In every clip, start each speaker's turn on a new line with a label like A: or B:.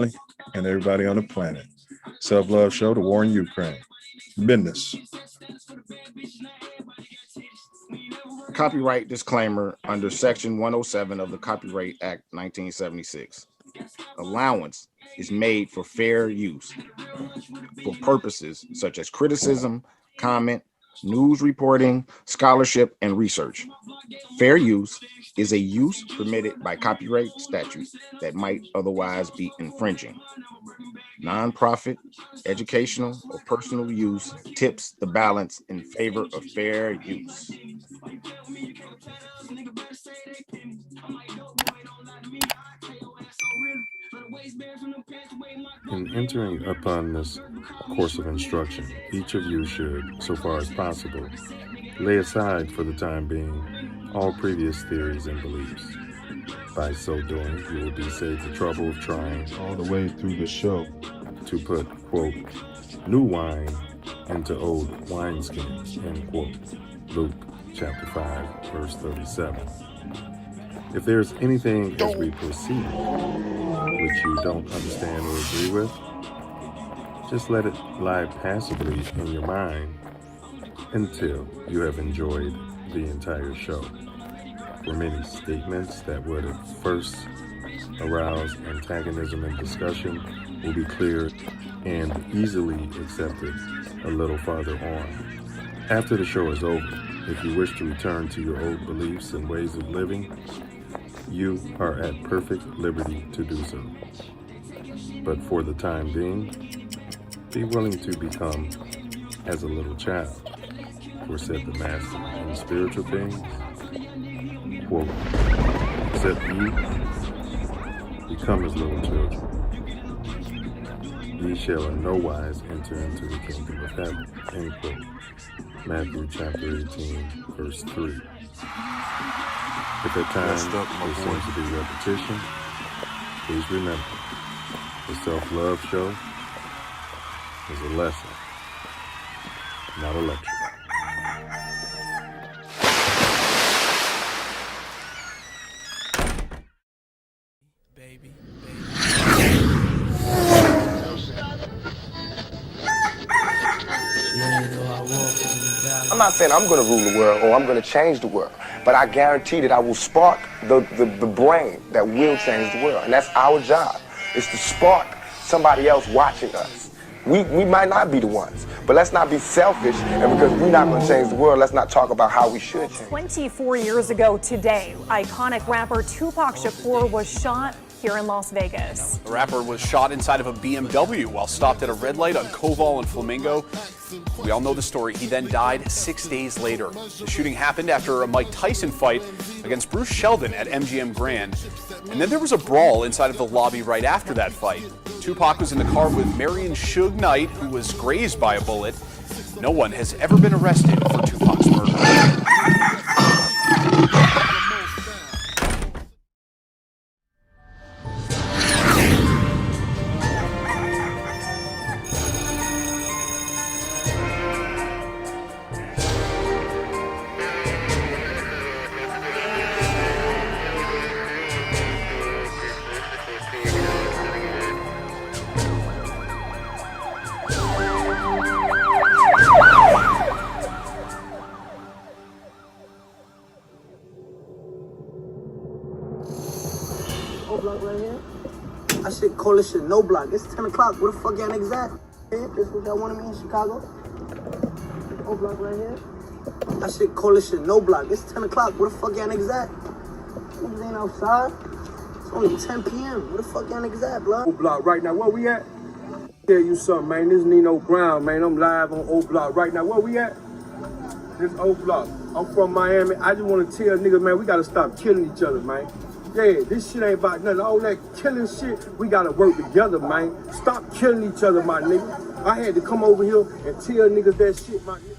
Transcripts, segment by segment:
A: and everybody on the planet. Self Luv Show, the war in Ukraine. Business.
B: Copyright disclaimer under Section 107 of the Copyright Act 1976. Allowance is made for fair use for purposes such as criticism, comment, news reporting, scholarship, and research. Fair use is a use permitted by copyright statute that might otherwise be infringing. Nonprofit, educational, or personal use tips the balance in favor of fair use.
C: In entering upon this course of instruction, each of you should, so far as possible, lay aside for the time being all previous theories and beliefs. By so doing, you will be saved the trouble of trying
A: All the way through the show.
C: to put, quote, new wine into old wineskins, end quote. Luke chapter 5, verse 37. If there's anything as we proceed which you don't understand or agree with, just let it lie passively in your mind until you have enjoyed the entire show. For many statements that would at first arouse antagonism and discussion will be cleared and easily accepted a little farther on. After the show is over, if you wish to return to your old beliefs and ways of living, you are at perfect liberty to do so. But for the time being, be willing to become as a little child. For said the Master in spiritual things, quote, except ye become as little children, ye shall in no wise enter into the kingdom of heaven, end quote. Matthew chapter 18, verse 3. If at times there seems to be repetition, please remember, the Self Luv Show is a lesson, not a lecture.
D: I'm not saying I'm going to rule the world or I'm going to change the world, but I guarantee that I will spark the brain that will change the world. And that's our job, is to spark somebody else watching us. We might not be the ones, but let's not be selfish, and because we're not going to change the world, let's not talk about how we should change.
E: 24 years ago today, iconic rapper Tupac Shakur was shot here in Las Vegas.
F: The rapper was shot inside of a BMW while stopped at a red light on Koval and Flamingo. We all know the story. He then died 6 days later. The shooting happened after a Mike Tyson fight against Bruce Sheldon at MGM Grand. And then there was a brawl inside of the lobby right after that fight. Tupac was in the car with Marion Suge Knight, who was grazed by a bullet. No one has ever been arrested for Tupac's murder.
G: Coalition, no block. It's 10 o'clock. Where the fuck y'all niggas at? This what y'all wanted me in Chicago? No block right here. I said coalition, no block. It's 10 o'clock. Where the fuck y'all niggas at? Niggas ain't outside. It's only 10 p.m. Where the fuck y'all niggas at, blood?
H: O Block right now. Where we at? Tell you something, man. This is Nino Brown, man. I'm live on O Block right now. Where we at? This O Block. I'm from Miami. I just want to tell niggas, man, we got to stop killing each other, man. Yeah, this shit ain't about nothing. All that killing shit, we gotta work together, man. Stop killing each other, my nigga. I had to come over here and tell niggas that shit, my nigga.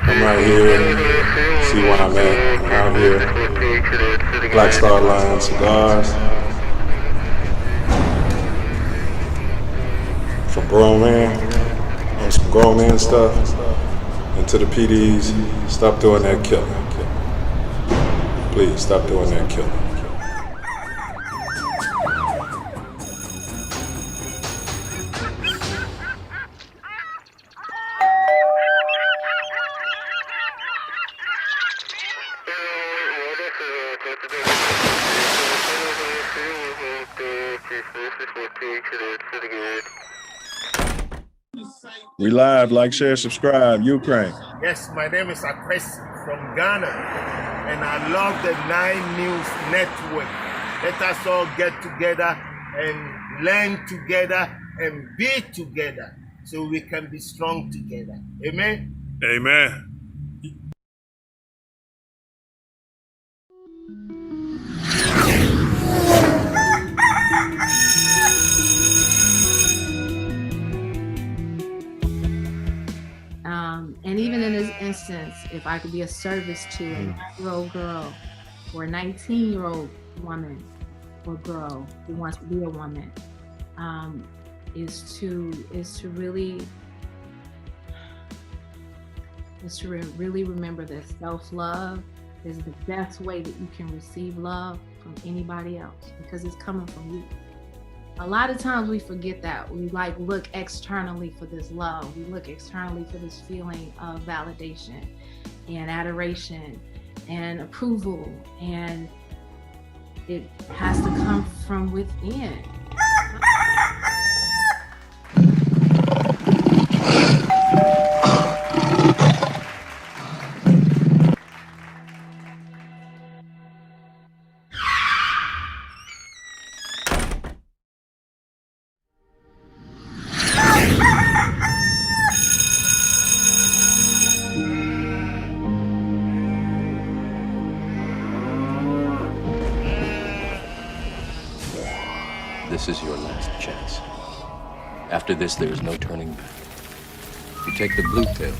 C: I'm right here. See where I'm at. I'm out here. Black Star Line cigars. From grown man. On some grown man stuff. And to the PDs, stop doing that killing.
A: Please stop doing that killing. We live, like, share, subscribe, Ukraine.
H: Yes, my name is Chris from Ghana, and I love the 9 News Network. Let us all get together and learn together and be together so we can be strong together. Amen?
A: Amen.
I: And even in this instance, if I could be a service to a 9-year-old girl or a 19-year-old woman or girl who wants to be a woman, is to really remember that self-love is the best way that you can receive love from anybody else, because it's coming from you. A lot of times we forget that. We look externally for this love. We look externally for this feeling of validation and adoration and approval, and it has to come from within.
J: This is your last chance. After this, there is no turning back. You take the blue pill,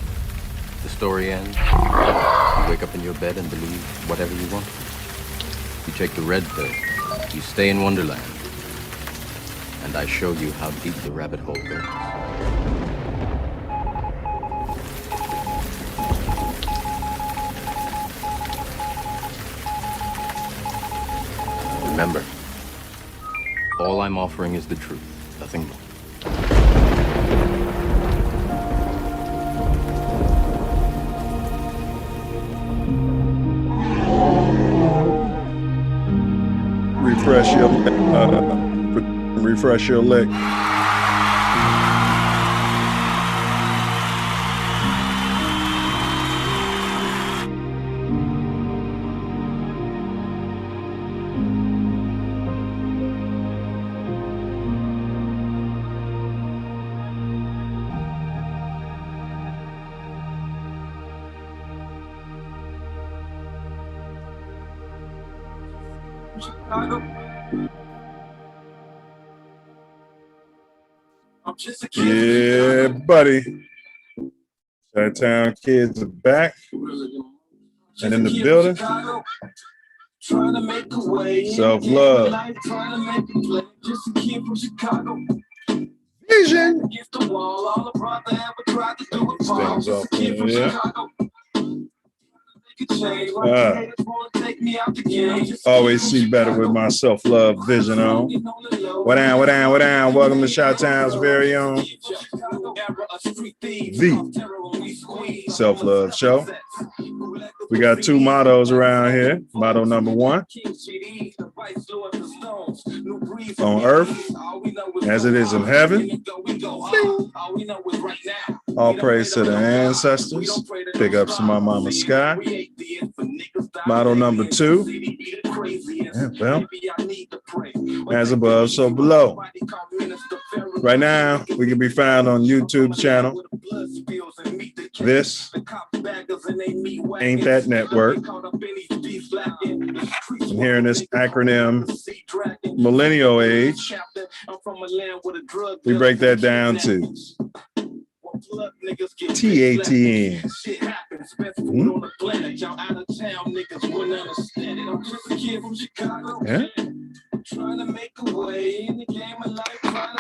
J: the story ends. You wake up in your bed and believe whatever you want. You take the red pill, you stay in Wonderland. And I show you how deep the rabbit hole goes. Remember, all I'm offering is the truth, nothing more.
A: Refresh your leg. Yeah, buddy. Chi-Town kids are back and in the building. Self Love. Vision. Things off in here. Always see better with my self-love vision on. What down, what down, what down? Welcome to Chi-Town's very own The Self Love Show. We got 2 mottos around here. Motto number 1, on earth as it is in heaven. All praise to the ancestors. Big ups to my mama Sky. Motto number 2, yeah, well, as above, so below. Right now, we can be found on YouTube channel. This Ain't That Network. I'm hearing this acronym, Millennial Age. We break that down to TATN. Yeah.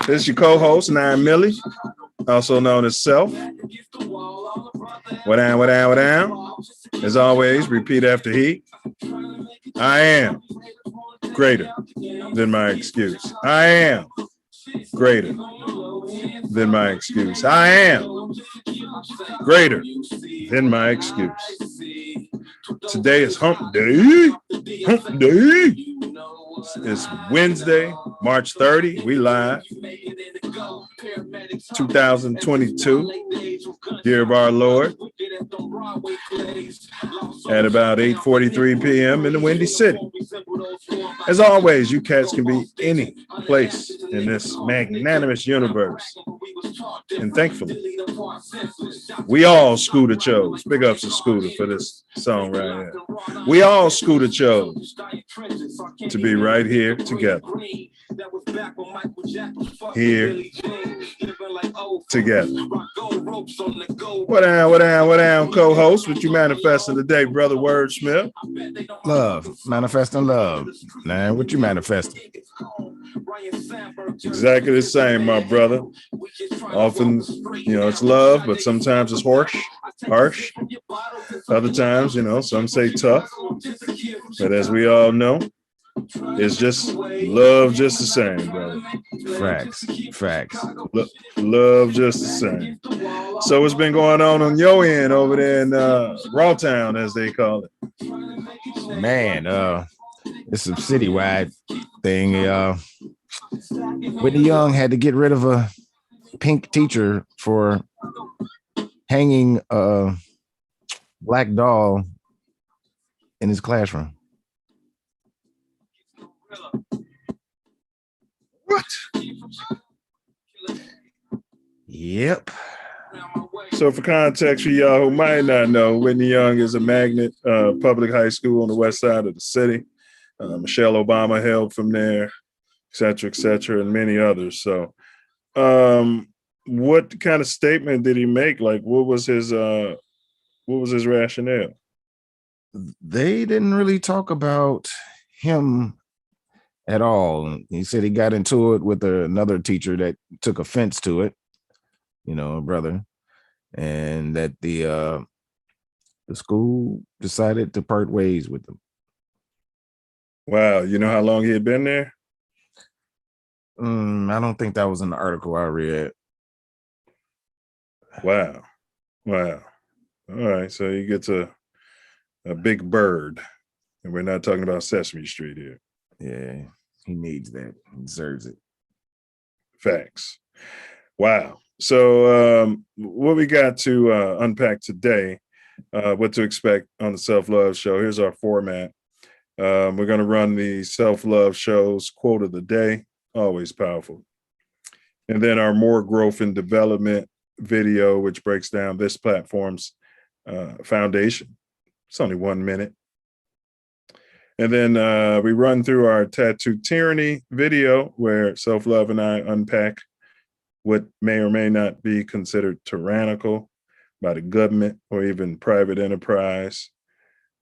A: This is your co-host, 9 Millie, also known as Self. What down, what down, what down? As always, repeat after he. I am greater than my excuse. I am greater than my excuse. I am greater than my excuse. Today is hump day. Hump day. It's Wednesday, March 30. We live. 2022, year of our Lord, at about 8:43 p.m. in the Windy City. As always, you cats can be any place in this magnanimous universe. And thankfully, we all Scooter chose. Big ups to Scooter for this song right here. We all Scooter chose to be right here together. Here together. What down, co-host? What you manifesting today, brother Wordsmith?
B: Love, manifesting love. Man, what you manifesting?
A: Exactly the same, my brother. Often, it's love, but sometimes it's harsh. Other times, some say tough. But as we all know, it's just love just the same, brother.
B: Facts.
A: Love just the same. So what's been going on your end over there in Rawtown, as they call it?
B: Man, it's a citywide thing. Whitney Young had to get rid of a pink teacher for hanging a black doll in his classroom.
A: What?
B: Yep.
A: So for context for y'all who might not know, Whitney Young is a magnet public high school on the west side of the city. Michelle Obama hailed from there, et cetera, and many others. So what kind of statement did he make? Like, what was his rationale?
B: They didn't really talk about him at all. He said he got into it with another teacher that took offense to it, a brother, and that the school decided to part ways with him.
A: Wow, you know how long he had been there?
B: I don't think that was in the article I read.
A: Wow. All right, so he gets a big bird, and we're not talking about Sesame Street here.
B: Yeah, he needs that. He deserves it.
A: Facts. Wow. So what we got to unpack today, what to expect on the Self Love Show. Here's our format. We're going to run the Self Love Show's quote of the day, always powerful. And then our more growth and development video, which breaks down this platform's foundation. It's only 1 minute. And then we run through our Tattoo Tyranny video, where Self Love and I unpack what may or may not be considered tyrannical by the government or even private enterprise.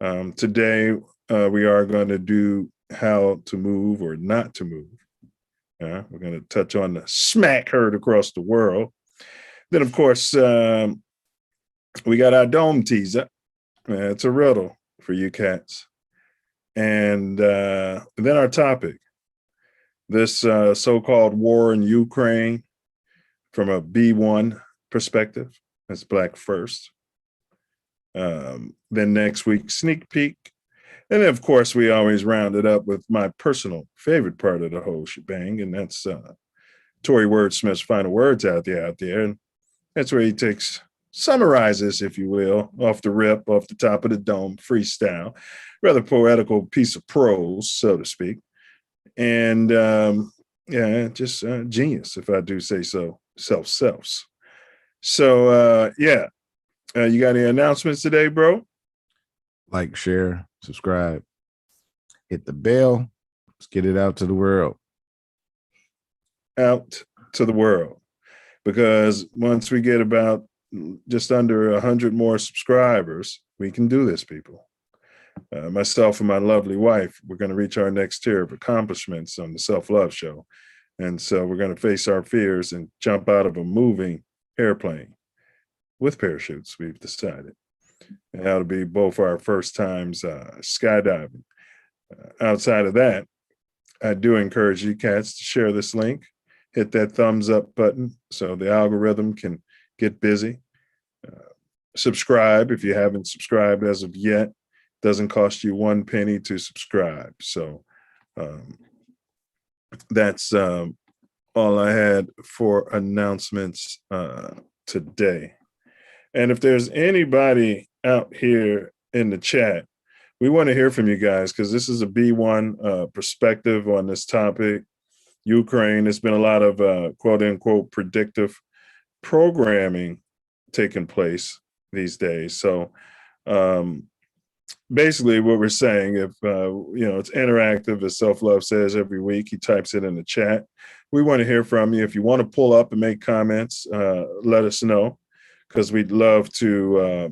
A: Today, we are going to do how to move or not to move. We're going to touch on the smack heard across the world. Then, of course, we got our dome teaser. It's a riddle for you cats. And then our topic, this so-called war in Ukraine from a B1 perspective. That's Black First. Then next week, sneak peek. And then, of course, we always round it up with my personal favorite part of the whole shebang, and that's Tory Wordsmith's final words out there. And that's where he summarizes, if you will, off the rip, off the top of the dome, freestyle, rather poetical piece of prose, so to speak. And just genius, if I do say so, self-selfs. So, you got any announcements today, bro?
B: Like, share, subscribe, hit the bell. Let's get it out to the world.
A: Out to the world. Because once we get about just under 100 more subscribers, we can do this, people. Myself and my lovely wife, we're going to reach our next tier of accomplishments on the Self Love Show. And so we're going to face our fears and jump out of a moving airplane with parachutes, we've decided. And that'll be both our first times skydiving. Outside of that, I do encourage you cats to share this link, hit that thumbs up button so the algorithm can get busy. Subscribe if you haven't subscribed as of yet. Doesn't cost you 1 penny to subscribe. So that's all I had for announcements today. And if there's anybody out here in the chat, we want to hear from you guys, because this is a B1 perspective on this topic. Ukraine, there's been a lot of quote unquote predictive programming taking place these days. So basically what we're saying, if it's interactive, as Self Love says every week, he types it in the chat. We want to hear from you. If you want to pull up and make comments, let us know, because we'd love to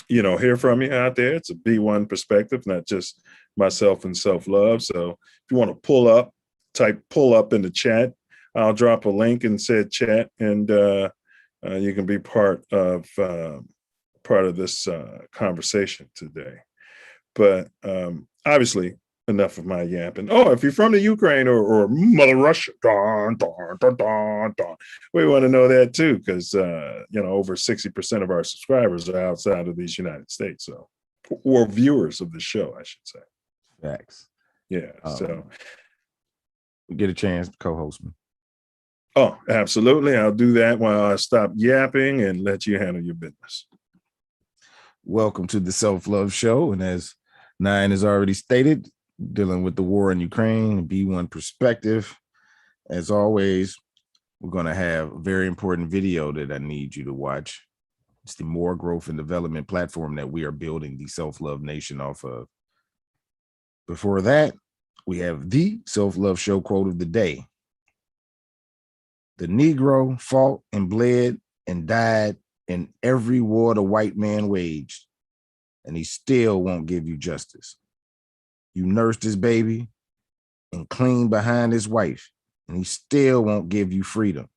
A: hear from you out there. It's a B1 perspective, not just myself and Self Love. So if you want to pull up, type pull up in the chat. I'll drop a link in said chat, and you can be part of this conversation today. But obviously, enough of my yapping. Oh, if you're from the Ukraine or Mother Russia, we want to know that too, because over 60% of our subscribers are outside of these United States, or viewers of the show, I should say.
B: Facts.
A: Yeah. So
B: we get a chance to co-host me.
A: Oh, absolutely. I'll do that while I stop yapping and let you handle your business.
B: Welcome to the Self Love Show. And as Nine has already stated, dealing with the war in Ukraine, B1 perspective. As always, we're going to have a very important video that I need you to watch. It's the More Growth and Development platform that we are building the Self Love Nation off of. Before that, we have the Self Love Show quote of the day. The Negro fought and bled and died in every war the white man waged, and he still won't give you justice. You nursed his baby and cleaned behind his wife, and he still won't give you freedom.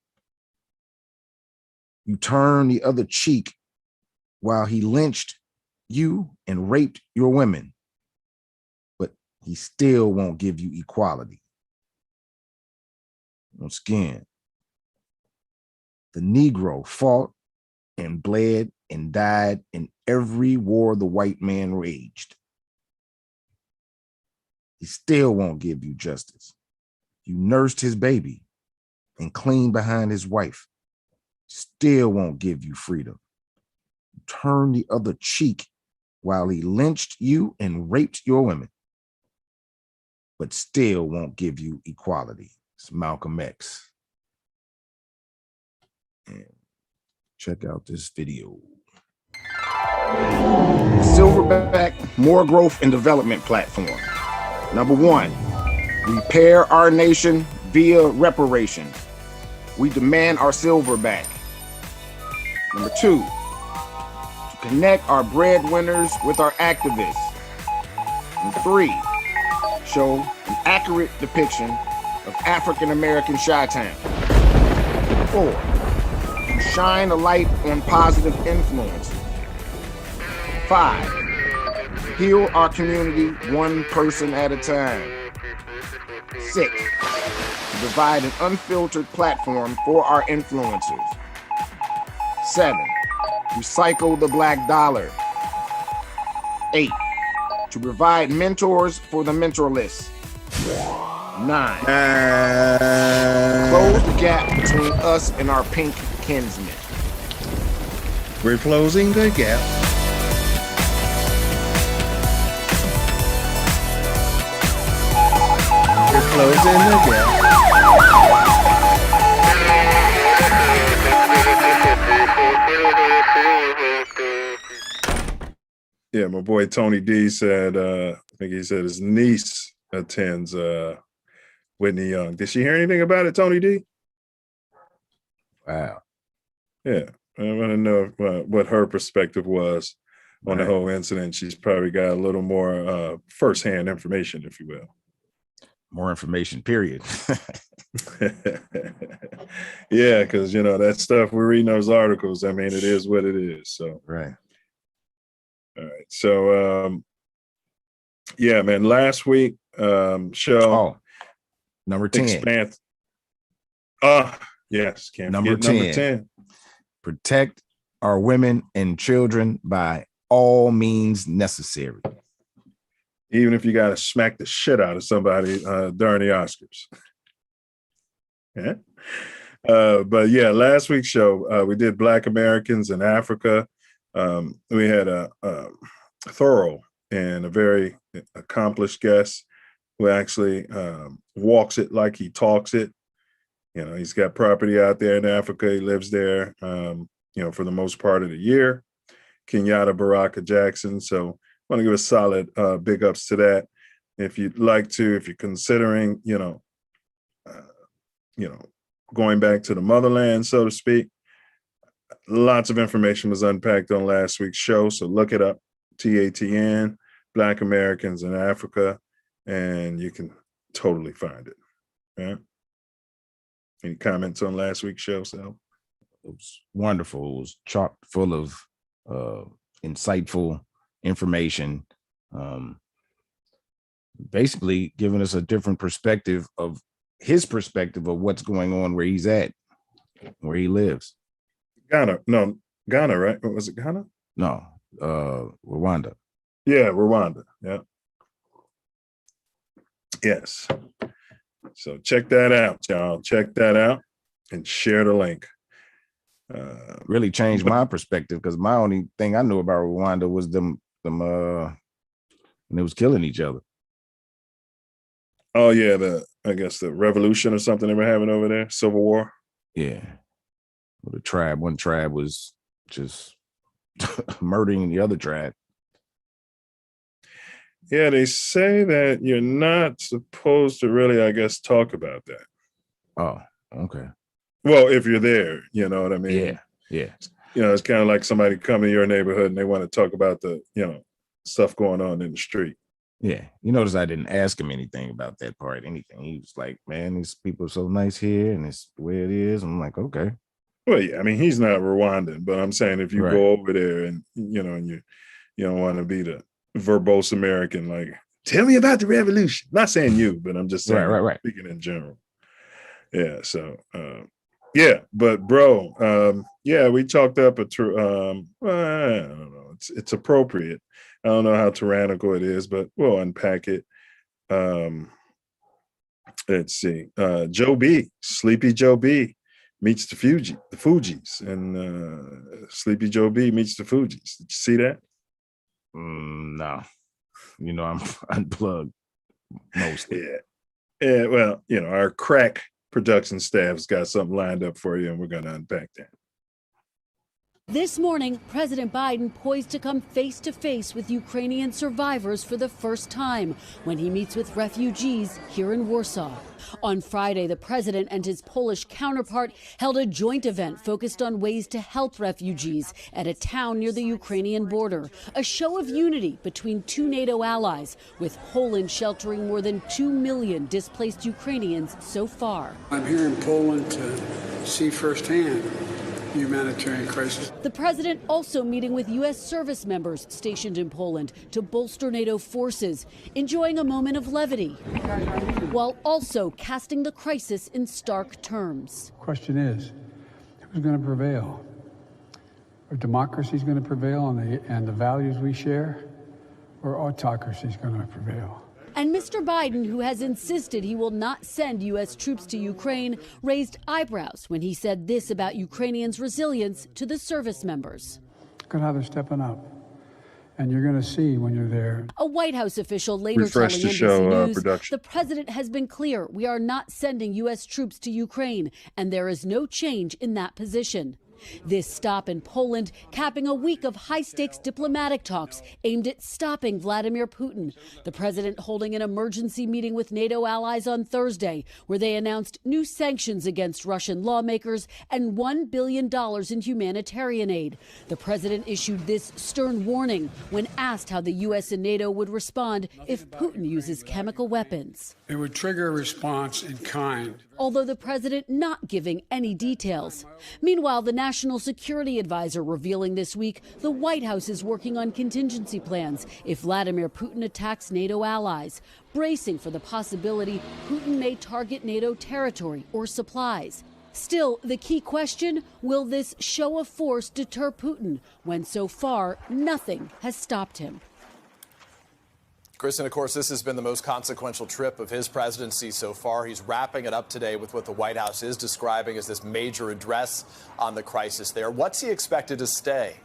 B: You turned the other cheek while he lynched you and raped your women, but he still won't give you equality. Once again, the Negro fought and bled and died in every war the white man waged. He still won't give you justice. You nursed his baby and cleaned behind his wife. Still won't give you freedom. You turned the other cheek while he lynched you and raped your women, but still won't give you equality. It's Malcolm X. And check out this video. Silverback More Growth and Development platform. Number 1, repair our nation via reparations. We demand our silver back. Number 2, to connect our breadwinners with our activists. Number 3, show an accurate depiction of African American Chi-Town. 4, shine a light on positive influence. 5, heal our community one person at a time. 6, provide an unfiltered platform for our influencers. 7, recycle the black dollar. 8, to provide mentors for the mentorless. 9, close the gap between us and our pink kinsmen.
A: We're closing the gap. We're closing the gap. Yeah, my boy Tony D said, I think he said his niece attends Whitney Young. Did she hear anything about it, Tony D?
B: Wow.
A: Yeah, I want to know what her perspective was on the whole incident. She's probably got a little more firsthand information, if you will.
B: More information, period.
A: Yeah, because, that stuff, we're reading those articles. I mean, it is what it is. So,
B: right.
A: All right. So, Yeah, man. Last week show.
B: Oh, number 10.
A: Expand. Yes. Can't
B: Number
A: forget
B: 10.
A: number 10.
B: Protect our women and children by all means necessary.
A: Even if you got to smack the shit out of somebody during the Oscars. Yeah. But yeah, last week's show, we did Black Americans in Africa. We had a thorough and a very accomplished guest who actually walks it like he talks it. You know, he's got property out there in Africa. He lives there, for the most part of the year. Kenyatta Baraka Jackson. So I want to give a solid big ups to that. If you'd like to, if you're considering, going back to the motherland, so to speak, lots of information was unpacked on last week's show. So look it up, TATN, Black Americans in Africa, and you can totally find it. Yeah. Any comments on last week's show, Sal?
B: It was wonderful. It was chock full of insightful information, basically giving us a different perspective of his perspective of what's going on where he's at, where he lives.
A: Ghana, right? Was it Ghana?
B: No, Rwanda.
A: Yeah, Rwanda. Yeah. Yes. So check that out, y'all. Check that out and share the link.
B: Really changed my perspective, because my only thing I knew about Rwanda was them when they was killing each other.
A: Oh yeah, I guess the revolution or something they were having over there, civil war.
B: Yeah, well, one tribe was just murdering the other tribe.
A: Yeah, they say that you're not supposed to really, I guess, talk about that.
B: Oh, okay.
A: Well, if you're there, you know what I mean?
B: Yeah.
A: It's kind of like somebody coming to your neighborhood and they want to talk about the, stuff going on in the street.
B: Yeah. You notice I didn't ask him anything about that part, anything. He was like, man, these people are so nice here and it's the way it is. I'm like, okay.
A: Well, yeah, I mean, he's not Rwandan, but I'm saying if you go over there and, and you don't want to be the verbose American, like, tell me about the revolution. Not saying you, but I'm just saying,
B: right.
A: Speaking in general. Yeah. So, yeah, but bro, we talked up I don't know. It's appropriate. I don't know how tyrannical it is, but we'll unpack it. Let's see. Joe B, Sleepy Joe B meets the Fugees, and Sleepy Joe B meets the Fugees. Did you see that?
B: No. I'm unplugged mostly.
A: Yeah. Well, our crack production staff's got something lined up for you, and we're going to unpack that.
K: This morning, President Biden poised to come face to face with Ukrainian survivors for the first time when he meets with refugees here in Warsaw. On Friday, the president and his Polish counterpart held a joint event focused on ways to help refugees at a town near the Ukrainian border, a show of unity between two NATO allies, with Poland sheltering more than 2 million displaced Ukrainians so far.
L: I'm here in Poland to see firsthand humanitarian crisis.
K: The president also meeting with U.S. service members stationed in Poland to bolster NATO forces, enjoying a moment of levity, while also casting the crisis in stark terms.
L: The question is, who's going to prevail? Are democracies going to prevail and the values we share, or autocracy is going to prevail?
K: And Mr. Biden, who has insisted he will not send U.S. troops to Ukraine, raised eyebrows when he said this about Ukrainians' resilience to the service members.
L: Look at how they're stepping up. And you're going to see when you're there.
K: A White House official later telling NBC News, the president has been clear, we are not sending U.S. troops to Ukraine, and there is no change in that position. This stop in Poland capping a week of high-stakes diplomatic talks aimed at stopping Vladimir Putin. The president holding an emergency meeting with NATO allies on Thursday, where they announced new sanctions against Russian lawmakers and $1 billion in humanitarian aid. The president issued this stern warning when asked how the U.S. and NATO would respond if Putin uses chemical weapons.
L: It would trigger a response in kind.
K: Although the president not giving any details. Meanwhile, the National national security advisor revealing this week the White House is working on contingency plans if Vladimir Putin attacks NATO allies, bracing for the possibility Putin may target NATO territory or supplies. Still, the key question, will this show of force deter Putin when so far nothing has stopped him?
M: Kristen, of course, this has been the most consequential trip of his presidency so far. He's wrapping it up today with what the White House is describing as this major address on the crisis there. What's he expected to say?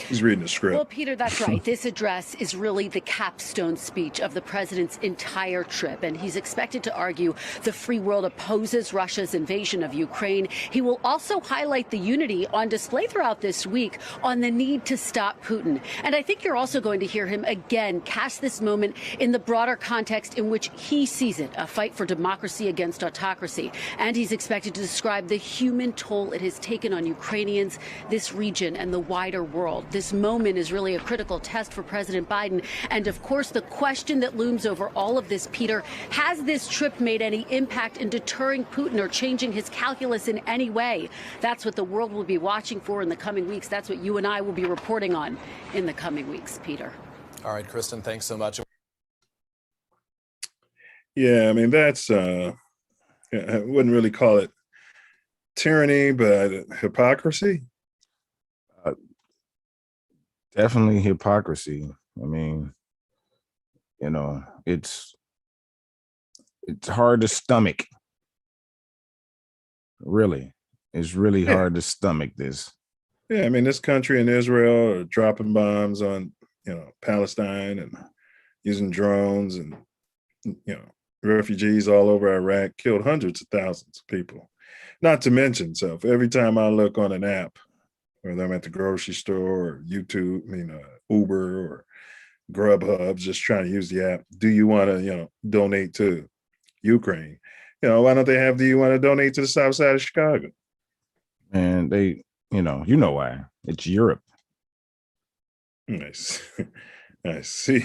A: He's reading the script.
K: Well, Peter, that's right. This address is really the capstone speech of the president's entire trip, and he's expected to argue the free world opposes Russia's invasion of Ukraine. He will also highlight the unity on display throughout this week on the need to stop Putin. And I think you're also going to hear him again cast this moment in the broader context in which he sees it, a fight for democracy against autocracy. And he's expected to describe the human toll it has taken on Ukrainians, this region, and the wider world. This moment is really a critical test for President Biden. And of course, the question that looms over all of this, Peter, has this trip made any impact in deterring Putin or changing his calculus in any way? That's what the world will be watching for in the coming weeks. That's what you and I will be reporting on in the coming weeks, Peter.
M: All right, Kristen, thanks so much.
A: Yeah, I mean, that's, I wouldn't really call it tyranny, but hypocrisy.
B: Definitely hypocrisy. I mean, you know, it's hard to stomach. Really, it's really hard to stomach this.
A: Yeah, I mean, this country and Israel are dropping bombs on, Palestine and using drones and, refugees all over Iraq, killed hundreds of thousands of people. Not to mention, every time I look on an app, whether I'm at the grocery store or YouTube, Uber or Grubhub, just trying to use the app. Do you want to, donate to Ukraine? Why don't they have, do you want to donate to the south side of Chicago?
B: And they, you know why. It's Europe.
A: Nice. I see.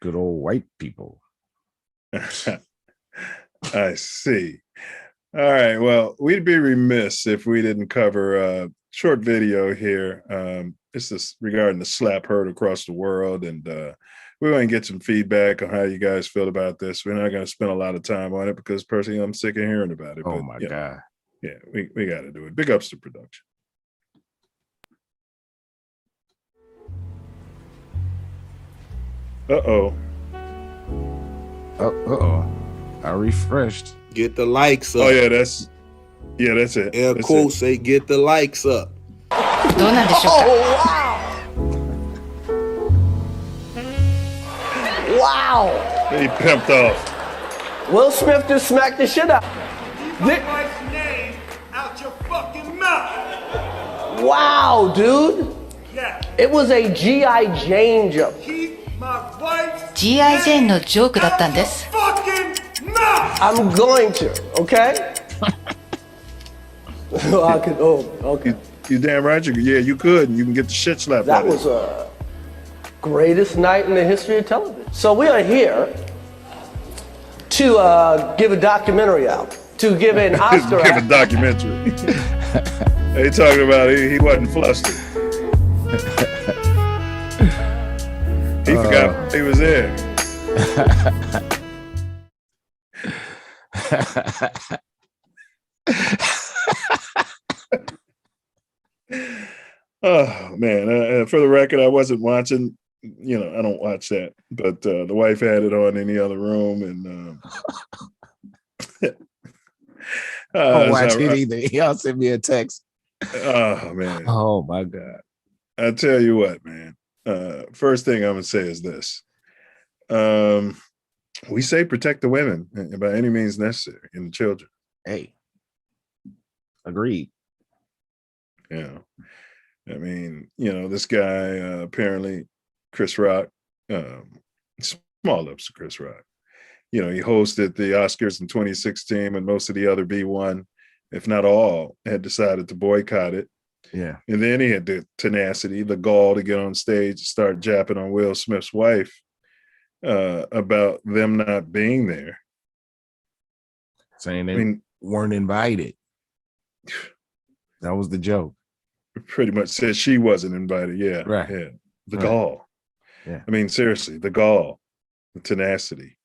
B: Good old white people.
A: I see. All right. Well, we'd be remiss if we didn't cover short video here. This is regarding the slap heard across the world, and we're going to get some feedback on how you guys feel about this. We're not going to spend a lot of time on it because personally I'm sick of hearing about it.
B: Oh, my God.
A: Yeah, we got to do it. Big ups to production. Uh-oh.
B: Uh-oh. I refreshed.
N: Get the likes up.
A: Oh, yeah, that's it.
N: Air quote say get the likes up.
G: Wow.
A: He pimped off.
G: Will Smith just smacked the shit out.
O: Keep my wife's name out your fucking mouth.
G: Wow, dude.
O: Yeah.
G: It was a G.I. Jane joke.
O: Keep my wife's
P: G.I. Jane のジョークだったんです。
O: fucking mouth.
G: I'm going to, okay? Okay.
A: You damn right. You could. And you can get the shit slapped out of you.
G: That was a greatest night in the history of television. So we are here to give a documentary out, to give an Oscar
A: give a documentary. They talking about he wasn't flustered. He forgot he was there. Oh man! For the record, I wasn't watching. I don't watch that, but the wife had it on in the other room, and
B: I don't watch it either. Y'all sent me a text.
A: Oh man!
B: Oh my God!
A: I tell you what, man. First thing I'm gonna say is this: we say protect the women by any means necessary, and the children.
B: Hey, agreed.
A: Yeah, I mean, this guy apparently, Chris Rock, small lips to Chris Rock. He hosted the Oscars in 2016 when most of the other B1, if not all, had decided to boycott it.
B: Yeah.
A: And then he had the tenacity, the gall to get on stage and start japping on Will Smith's wife about them not being there.
B: Saying they weren't invited. That was the joke.
A: Pretty much said she wasn't invited. Yeah.
B: Right.
A: Yeah. The
B: Right.
A: gall.
B: Yeah.
A: I mean, seriously, the gall, the tenacity.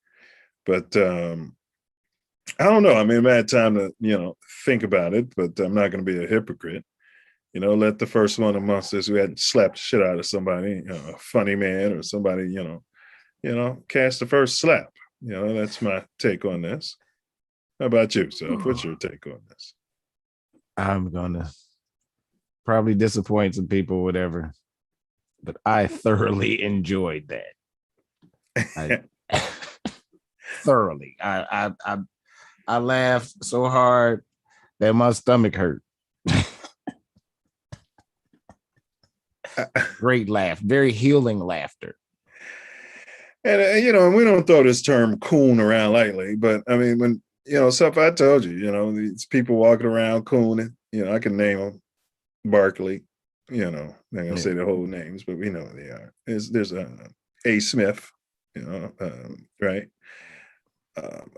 A: But I don't know. I mean, I had time to, think about it, but I'm not going to be a hypocrite. Let the first one amongst us who hadn't slapped the shit out of somebody, a funny man or somebody, cast the first slap. That's my take on this. How about you, Self? What's your take on this?
B: I'm gonna probably disappoint some people, whatever, but I thoroughly enjoyed that. Thoroughly. I laughed so hard that my stomach hurt. Great laugh, very healing laughter.
A: And we don't throw this term coon around lightly, but I mean, when Self, I told you, these people walking around cooning, I can name them. Barkley, not gonna say the whole names, but we know who they are. There's A. Smith, right?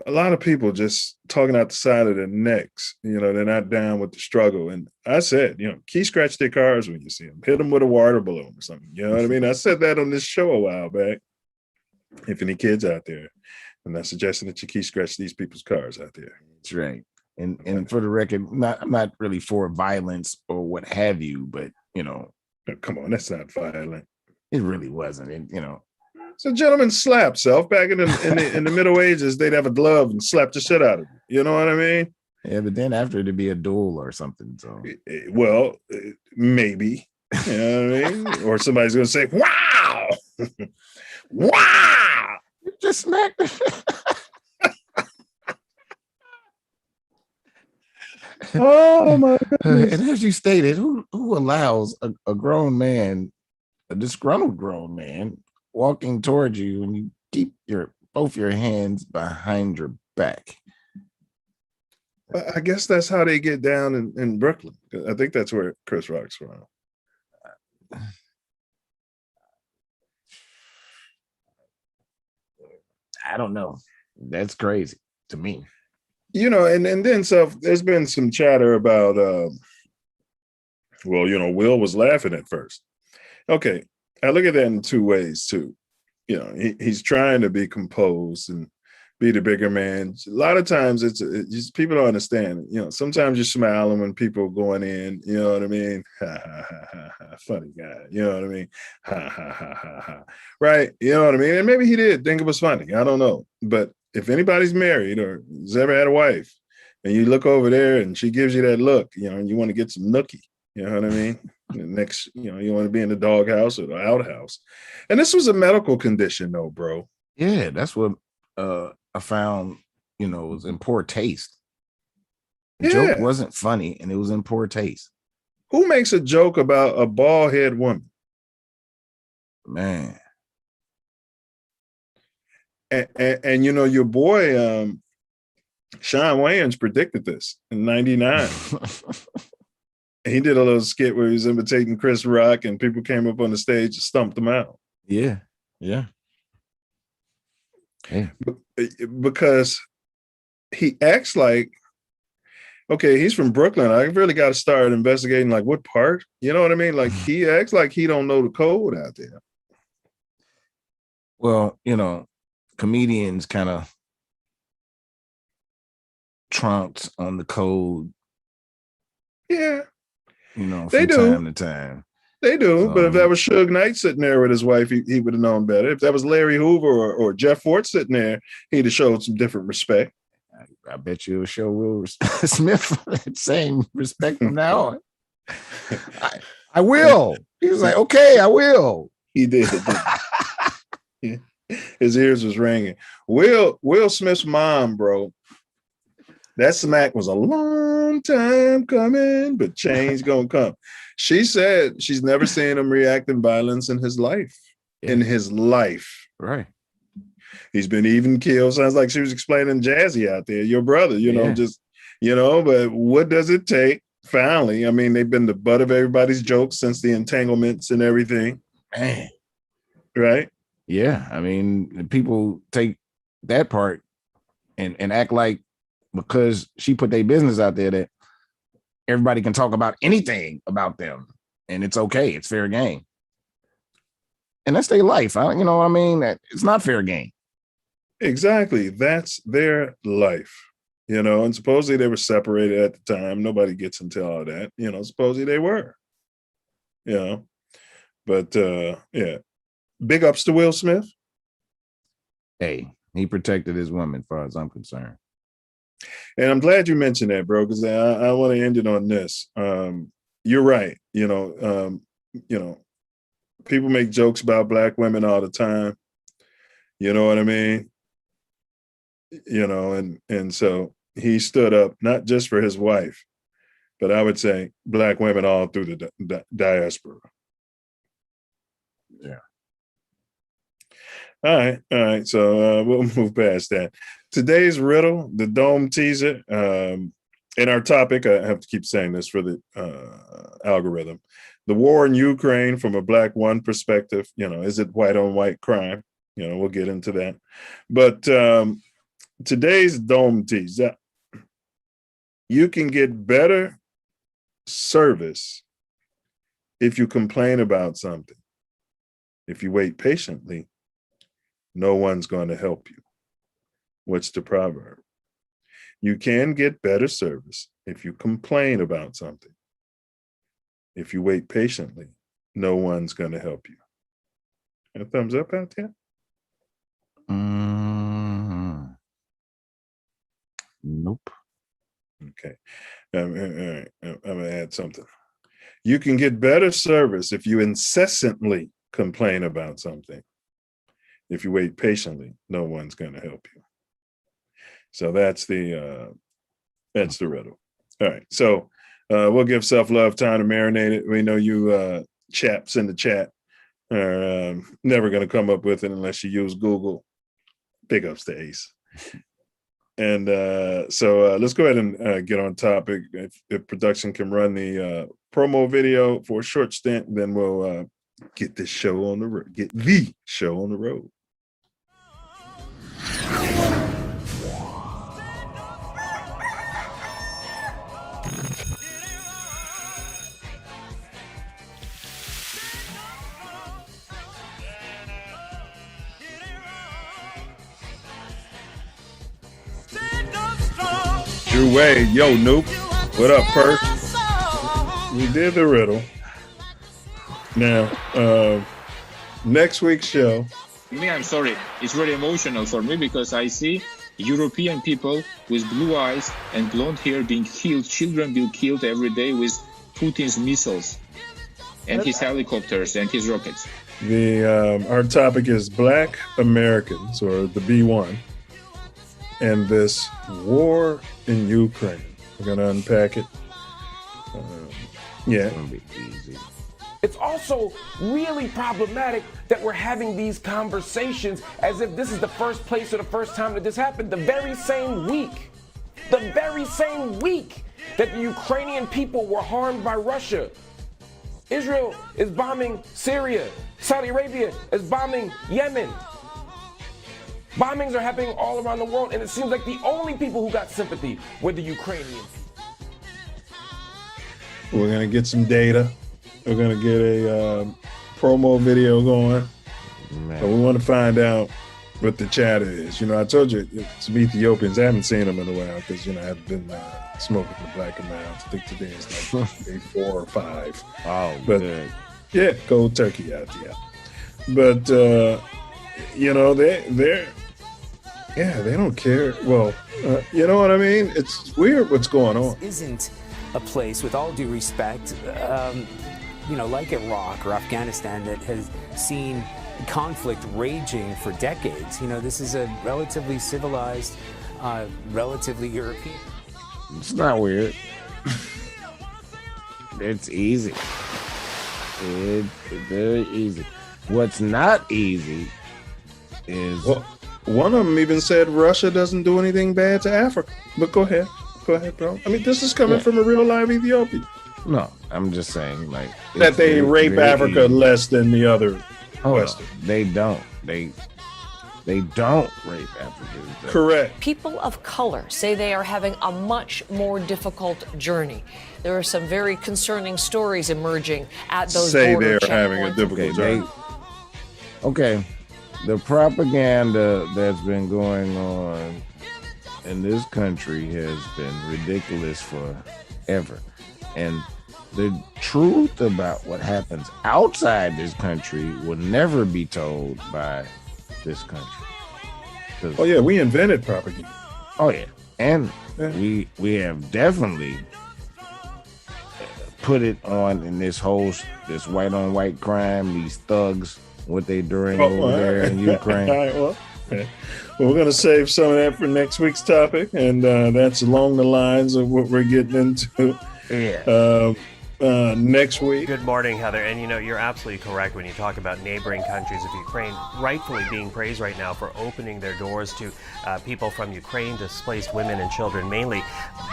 A: A lot of people just talking out the side of their necks, they're not down with the struggle. And I said, key scratch their cars when you see them, hit them with a water balloon or something. You know what I mean? I said that on this show a while back. If any kids out there, I'm not suggesting that you key scratch these people's cars out there.
B: That's right. And for the record, I'm not really for violence or what have you, but
A: come on, that's not violent.
B: It really wasn't. And
A: So gentlemen slap, Self. Back in the Middle Ages, they'd have a glove and slap the shit out of you. You know what I mean?
B: Yeah, but then after it'd be a duel or something. So
A: well, maybe. You know what I mean? Or somebody's gonna say, "Wow, wow!"
B: You just smacked.
A: Oh my goodness.
B: And as you stated, who allows a grown man, a disgruntled grown man, walking towards you and you keep both your hands behind your back?
A: I guess that's how they get down in Brooklyn. I think that's where Chris Rock's from.
B: I don't know. That's crazy to me.
A: And then Self, there's been some chatter about Will was laughing at first. Okay, I look at that in two ways too. He's trying to be composed and be the bigger man. A lot of times it's just people don't understand. Sometimes you're smiling when people are going in. You know what I mean? Ha ha ha ha ha. Funny guy. You know what I mean? Ha ha ha ha ha. Right? You know what I mean? And maybe he did think it was funny. I don't know. But if anybody's married or has ever had a wife, and you look over there and she gives you that look, and you want to get some nookie. You know what I mean? Next, you want to be in the doghouse or the outhouse. And this was a medical condition, though, bro.
B: Yeah, that's what I found, was in poor taste. The joke wasn't funny, and it was in poor taste.
A: Who makes a joke about a bald head woman?
B: Man.
A: And your boy, Sean Wayans predicted this in 99. He did a little skit where he was imitating Chris Rock and people came up on the stage and stumped him out.
B: Yeah. Yeah. Hey.
A: Because he acts like, okay, he's from Brooklyn. I really got to start investigating like what part, you know what I mean? Like he acts like he don't know the code out there.
B: Well, comedians kind of trumped on the code.
A: Yeah.
B: From
A: they do.
B: Time to time.
A: They do. But if that was Suge Knight sitting there with his wife, he would have known better. If that was Larry Hoover or Jeff Fort sitting there, he'd have showed some different respect.
B: I bet you it'll show Will Smith that same respect from now on. I will. He was like, okay, I will.
A: He did. Yeah. His ears was ringing. Will Smith's mom, bro. That smack was a long time coming, but change gonna come. She said she's never seen him react in violence in his life. Yeah. In his life.
B: Right.
A: He's been even killed. Sounds like she was explaining Jazzy out there, your brother, but what does it take? Finally, I mean, they've been the butt of everybody's jokes since the entanglements and everything.
B: Man.
A: Right?
B: Yeah. I mean, people take that part and act like because she put their business out there that everybody can talk about anything about them, and it's okay. It's fair game. And that's their life. You know what I mean? It's not fair game.
A: Exactly. That's their life. You know, and supposedly they were separated at the time. Nobody gets into all that. You know, supposedly they were. You know, but yeah. Big ups to Will Smith.
B: Hey, he protected his woman, as far as I'm concerned.
A: And I'm glad you mentioned that, bro, because I want to end it on this. You're right. You know, people make jokes about black women all the time. You know what I mean? You know, and so he stood up not just for his wife, but I would say black women all through the diaspora.
B: Yeah.
A: All right. So we'll move past that. Today's riddle, the dome teaser, and our topic, I have to keep saying this for the algorithm. The war in Ukraine from a black one perspective, you know, is it white on white crime? You know, we'll get into that. But today's dome teaser, you can get better service if you complain about something. If you wait patiently, no one's going to help you. What's the proverb? You can get better service if you complain about something. If you wait patiently, no one's going to help you. A thumbs up out there?
B: Nope.
A: Okay. All right. I'm going to add something. You can get better service if you incessantly complain about something. If you wait patiently, no one's going to help you. So that's the riddle. All right. So we'll give Self Love time to marinate it. We know you chaps in the chat are never going to come up with it unless you use Google. Big ups to Ace. And so let's go ahead and get on topic. If production can run the promo video for a short stint, then we'll get this show on the road. Get the show on the road. Drew Wade, yo, Noop. What up, Perk? We did the riddle. Now, next week's show.
Q: Me, I'm sorry. It's very emotional for me because I see European people with blue eyes and blonde hair being killed. Children being killed every day with Putin's missiles and his helicopters and his rockets.
A: Our topic is Black Americans, or the B1, and this war in Ukraine. We're going to unpack it. Yeah.
R: It's also really problematic that we're having these conversations as if this is the first place or the first time that this happened. The very same week that the Ukrainian people were harmed by Russia. Israel is bombing Syria. Saudi Arabia is bombing Yemen. Bombings are happening all around the world, and it seems like the only people who got sympathy were the Ukrainians.
A: We're going to get some data. We're going to get a promo video going. So we want to find out what the chatter is. You know, I told you, some Ethiopians, I haven't seen them in a while because, you know, I've been smoking the black amounts. I think today is like day 4 or 5.
B: Oh,
A: but
B: good.
A: Yeah, cold turkey out there. But, you know, they don't care. Well, you know what I mean? It's weird what's going on.
S: This isn't a place, with all due respect, you know, like Iraq or Afghanistan, that has seen conflict raging for decades. You know, this is a relatively civilized, relatively European.
B: It's not weird. It's easy. It's very easy. What's not easy is...
A: Well, one of them even said Russia doesn't do anything bad to Africa. But go ahead, bro. I mean, this is coming from a real live Ethiopian.
B: No, I'm just saying, like...
A: That they rape Africa less than the other Western.
B: They don't.
T: They don't rape Africans.
A: Correct.
U: People of color say they are having a much more difficult journey. There are some very concerning stories emerging at those border checkpoints.
A: Having a difficult journey.
T: Okay, the propaganda that's been going on in this country has been ridiculous forever. And the truth about what happens outside this country will never be told by this country.
A: Oh yeah, we invented propaganda.
T: Oh yeah, and we have definitely put it on in this white on white crime, these thugs, what they doing over there in Ukraine.
A: All right, well, we're going to save some of that for next week's topic, and that's along the lines of what we're getting into. Next week.
V: Good morning, Heather. And you're absolutely correct when you talk about neighboring countries of Ukraine rightfully being praised right now for opening their doors to people from Ukraine, displaced women and children mainly.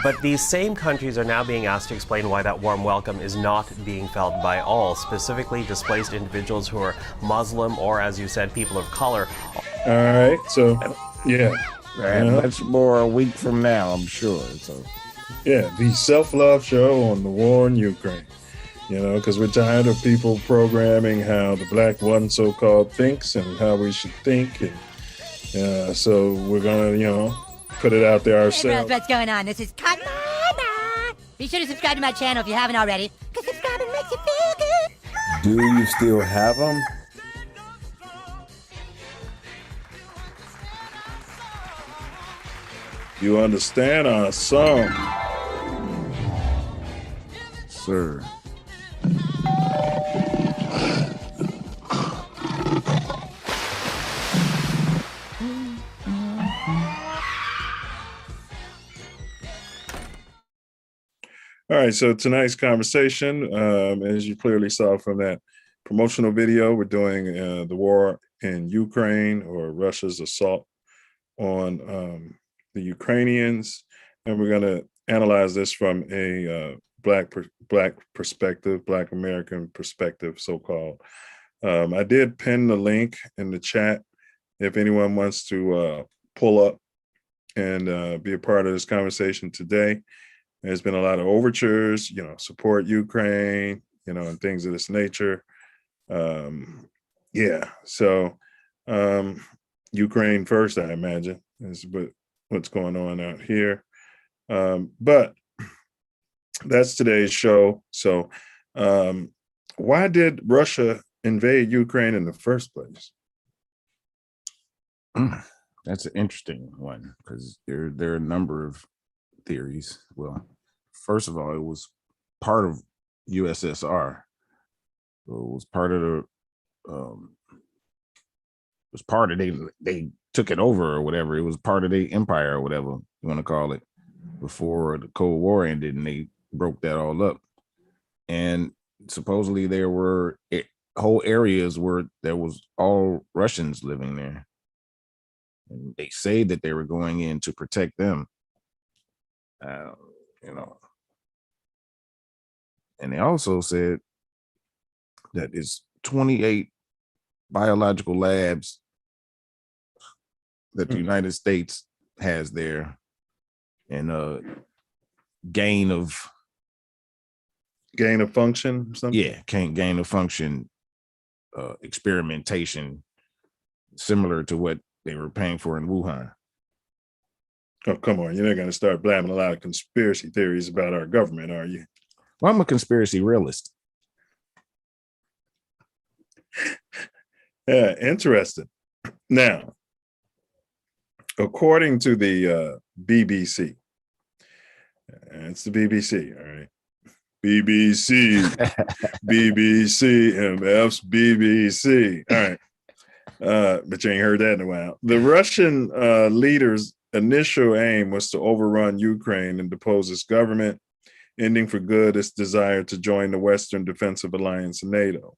V: But these same countries are now being asked to explain why that warm welcome is not being felt by all, specifically displaced individuals who are Muslim or, as you said, people of color.
A: All right. So, yeah.
T: Much more a week from now, I'm sure. So.
A: Yeah, the Self Luv Show on the war in Ukraine. Because we're tired of people programming how the black one so-called thinks and how we should think. And so we're going to, put it out there ourselves.
W: Hey, what's going on? This is Katana. Be sure to subscribe to my channel if you haven't already, because subscribing makes you feel good.
X: Do you still have them?
A: You understand our song?
T: Sir.
A: All right, so tonight's conversation, as you clearly saw from that promotional video, we're doing the war in Ukraine, or Russia's assault on the Ukrainians, and we're going to analyze this from a black perspective, Black American perspective, so-called. I did pin the link in the chat if anyone wants to pull up and be a part of this conversation today. There's been a lot of overtures, support Ukraine, and things of this nature. So Ukraine first, I imagine, is what's going on out here. But that's today's show. So why did Russia invade Ukraine in the first place?
T: That's an interesting one, because there are a number of theories. Well, first of all, it was part of USSR. So it was part of they took it over or whatever. It was part of their empire or whatever you want to call it, before the Cold War ended, and they broke that all up. And supposedly there were whole areas where there was all Russians living there. And they say that they were going in to protect them. And they also said that it's 28 biological labs that the United States has there, and gain of
A: function or something?
T: Yeah, gain of function experimentation, similar to what they were paying for in Wuhan.
A: Oh, come on. You're not going to start blabbing a lot of conspiracy theories about our government, are you?
T: Well, I'm a conspiracy realist.
A: Yeah, interesting. Now, according to the BBC, it's the BBC, all right? BBC, BBC, MF's BBC. All right. But you ain't heard that in a while. The Russian leader's initial aim was to overrun Ukraine and depose its government, ending for good its desire to join the Western Defensive Alliance, NATO.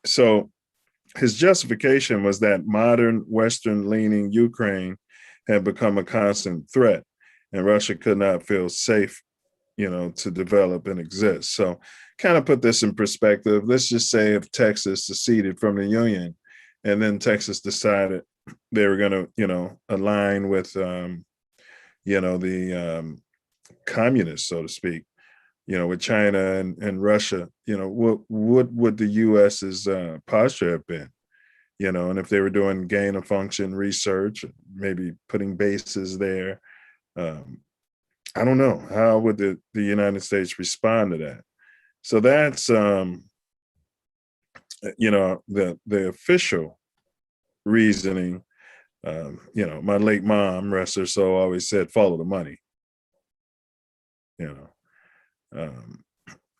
A: So his justification was that modern Western-leaning Ukraine had become a constant threat, and Russia could not feel safe, to develop and exist. So kind of put this in perspective. Let's just say if Texas seceded from the Union, And then Texas decided they were going to, align with, the communists, so to speak, with China and Russia. What would the US's posture have been? And if they were doing gain of function research, maybe putting bases there, I don't know. How would the United States respond to that? So that's, the official reasoning. My late mom, rest her soul, always said, follow the money.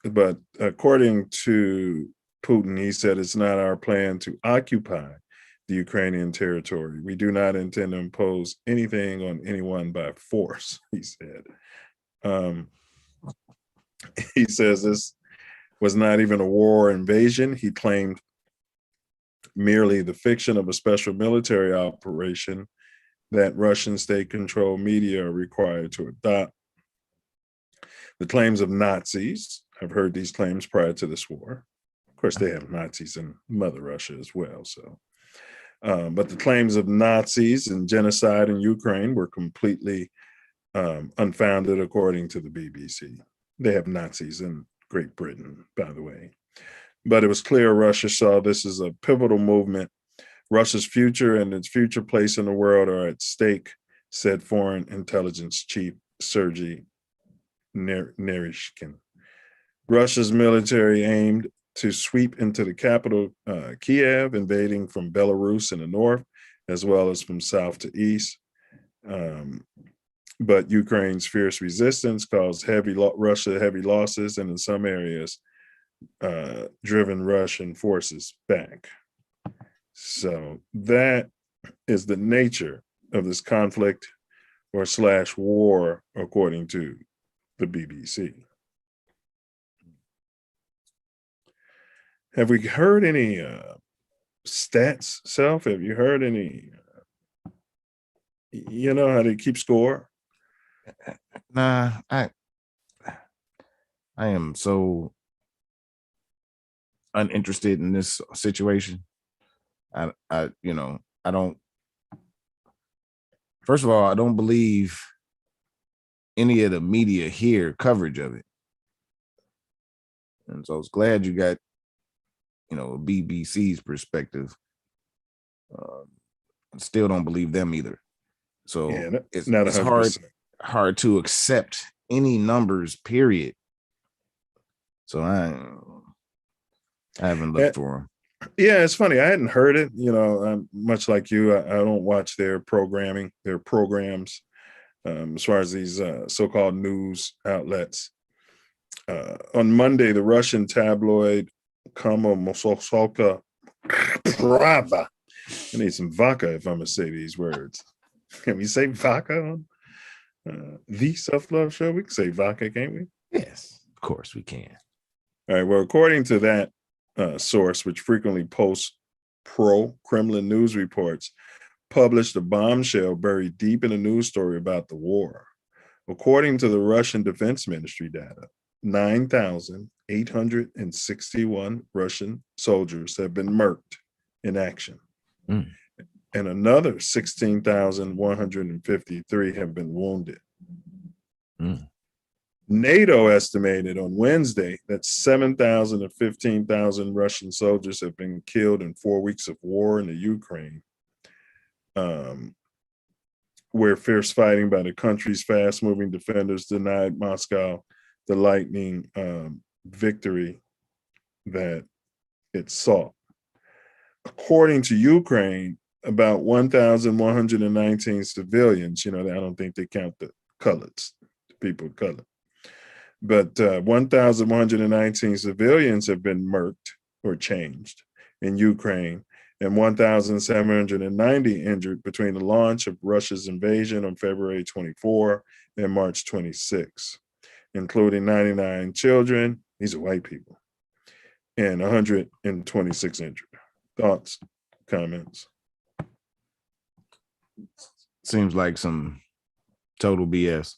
A: But according to Putin, he said it's not our plan to occupy the Ukrainian territory. We do not intend to impose anything on anyone by force, he said. He says this was not even a war or invasion. He claimed merely the fiction of a special military operation that Russian state-controlled media are required to adopt. The claims of Nazis, I've heard these claims prior to this war. Of course, they have Nazis in Mother Russia as well. So, but the claims of Nazis and genocide in Ukraine were completely unfounded, according to the BBC. They have Nazis in Great Britain, by the way. But it was clear Russia saw this as a pivotal movement. Russia's future and its future place in the world are at stake, said Foreign Intelligence Chief Sergei Naryshkin. Russia's military aimed to sweep into the capital, Kiev, invading from Belarus in the north, as well as from south to east. But Ukraine's fierce resistance caused Russia heavy losses, and in some areas, driven Russian forces back. So that is the nature of this conflict or / war, according to the BBC. Have we heard any stats, Self? Have you heard any, how they keep score?
T: Nah, I am so uninterested in this situation. I don't. First of all, I don't believe any of the media here coverage of it, and so I was glad you got, BBC's perspective. Still don't believe them either. So
A: yeah,
T: it's hard to accept any numbers, period. So I haven't looked for them.
A: Yeah, it's funny. I hadn't heard it. I'm much like you. I don't watch their programming, their programs, as far as these so-called news outlets. On Monday, the Russian tabloid Komsomolska Pravda. I need some vodka if I'm going to say these words. Can we say vodka on the Self Luv Show? We can say vodka, can't we?
T: Yes, of course we can.
A: All right. Well, according to that source, which frequently posts pro-Kremlin news reports, published a bombshell buried deep in a news story about the war. According to the Russian Defense Ministry data, 9,861 Russian soldiers have been murked in action. And another 16,153 have been wounded. NATO estimated on Wednesday that 7,000 to 15,000 Russian soldiers have been killed in 4 weeks of war in the Ukraine, where fierce fighting by the country's fast-moving defenders denied Moscow the lightning victory that it sought. According to Ukraine, about 1,119 civilians, I don't think they count the colors, the people of color, but 1,119 civilians have been murked or changed in Ukraine, and 1,790 injured between the launch of Russia's invasion on February 24 and March 26, including 99 children, these are white people, and 126 injured. Thoughts, comments?
T: Seems like some total BS.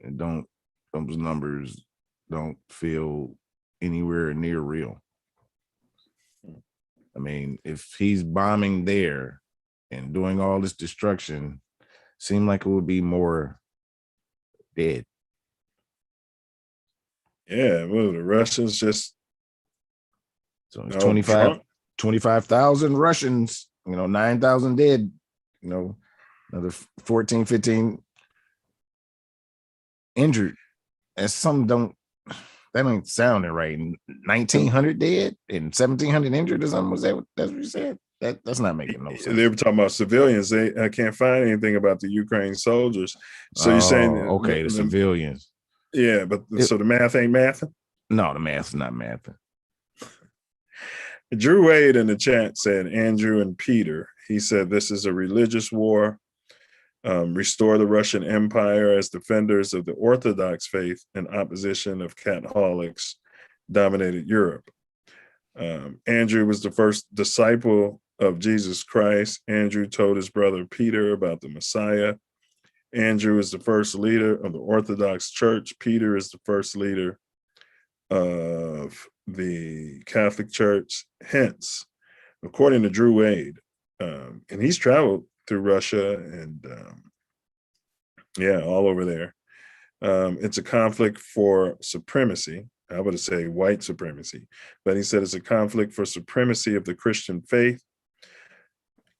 T: And those numbers don't feel anywhere near real. I mean, if he's bombing there and doing all this destruction, seemed like it would be more dead.
A: Yeah, well, the Russians just
T: so it's 25,000 Russians, 9,000 dead, another 14, 15 injured. That's that ain't sounding right. 1,900 dead and 1,700 injured or something. That's what you said? That's not making no sense.
A: They were talking about civilians. I can't find anything about the Ukraine soldiers. So you're saying
T: okay, the civilians.
A: Yeah, but so the math ain't mathing?
T: No, the math's not mathing.
A: Drew Wade in the chat said Andrew and Peter. He said this is a religious war. Restore the Russian Empire as defenders of the Orthodox faith in opposition of Catholics dominated Europe. Andrew was the first disciple of Jesus Christ. Andrew told his brother Peter about the Messiah. Andrew is the first leader of the Orthodox Church. Peter is the first leader of the Catholic Church. Hence, according to Drew Wade, and he's traveled through Russia and all over there. It's a conflict for supremacy. I would say white supremacy, but he said it's a conflict for supremacy of the Christian faith.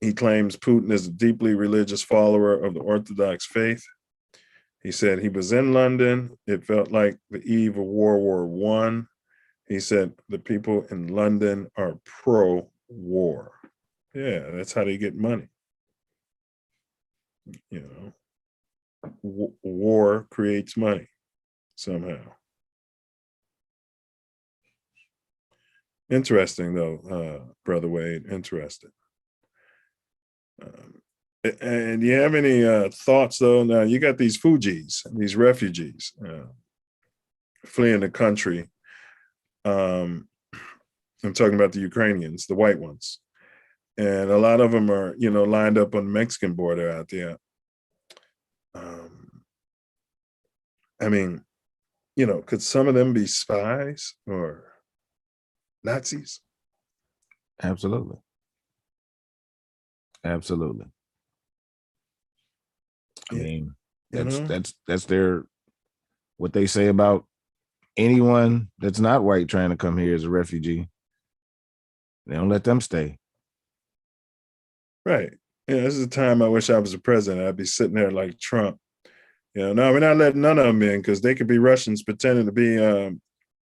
A: He claims Putin is a deeply religious follower of the Orthodox faith. He said he was in London. It felt like the eve of World War I. He said the people in London are pro-war. Yeah, that's how they get money. War creates money somehow. Interesting, though, Brother Wade. Interesting. And do you have any thoughts, though? Now, you got these Fujis, these refugees fleeing the country. I'm talking about the Ukrainians, the white ones. And a lot of them are, lined up on the Mexican border out there. I mean, could some of them be spies or Nazis?
T: Absolutely. Absolutely. I mean, that's their what they say about anyone that's not white trying to come here as a refugee. They don't let them stay.
A: Right. This is a time I wish I was a president. I'd be sitting there like Trump. No, we're not letting none of them in because they could be Russians pretending to be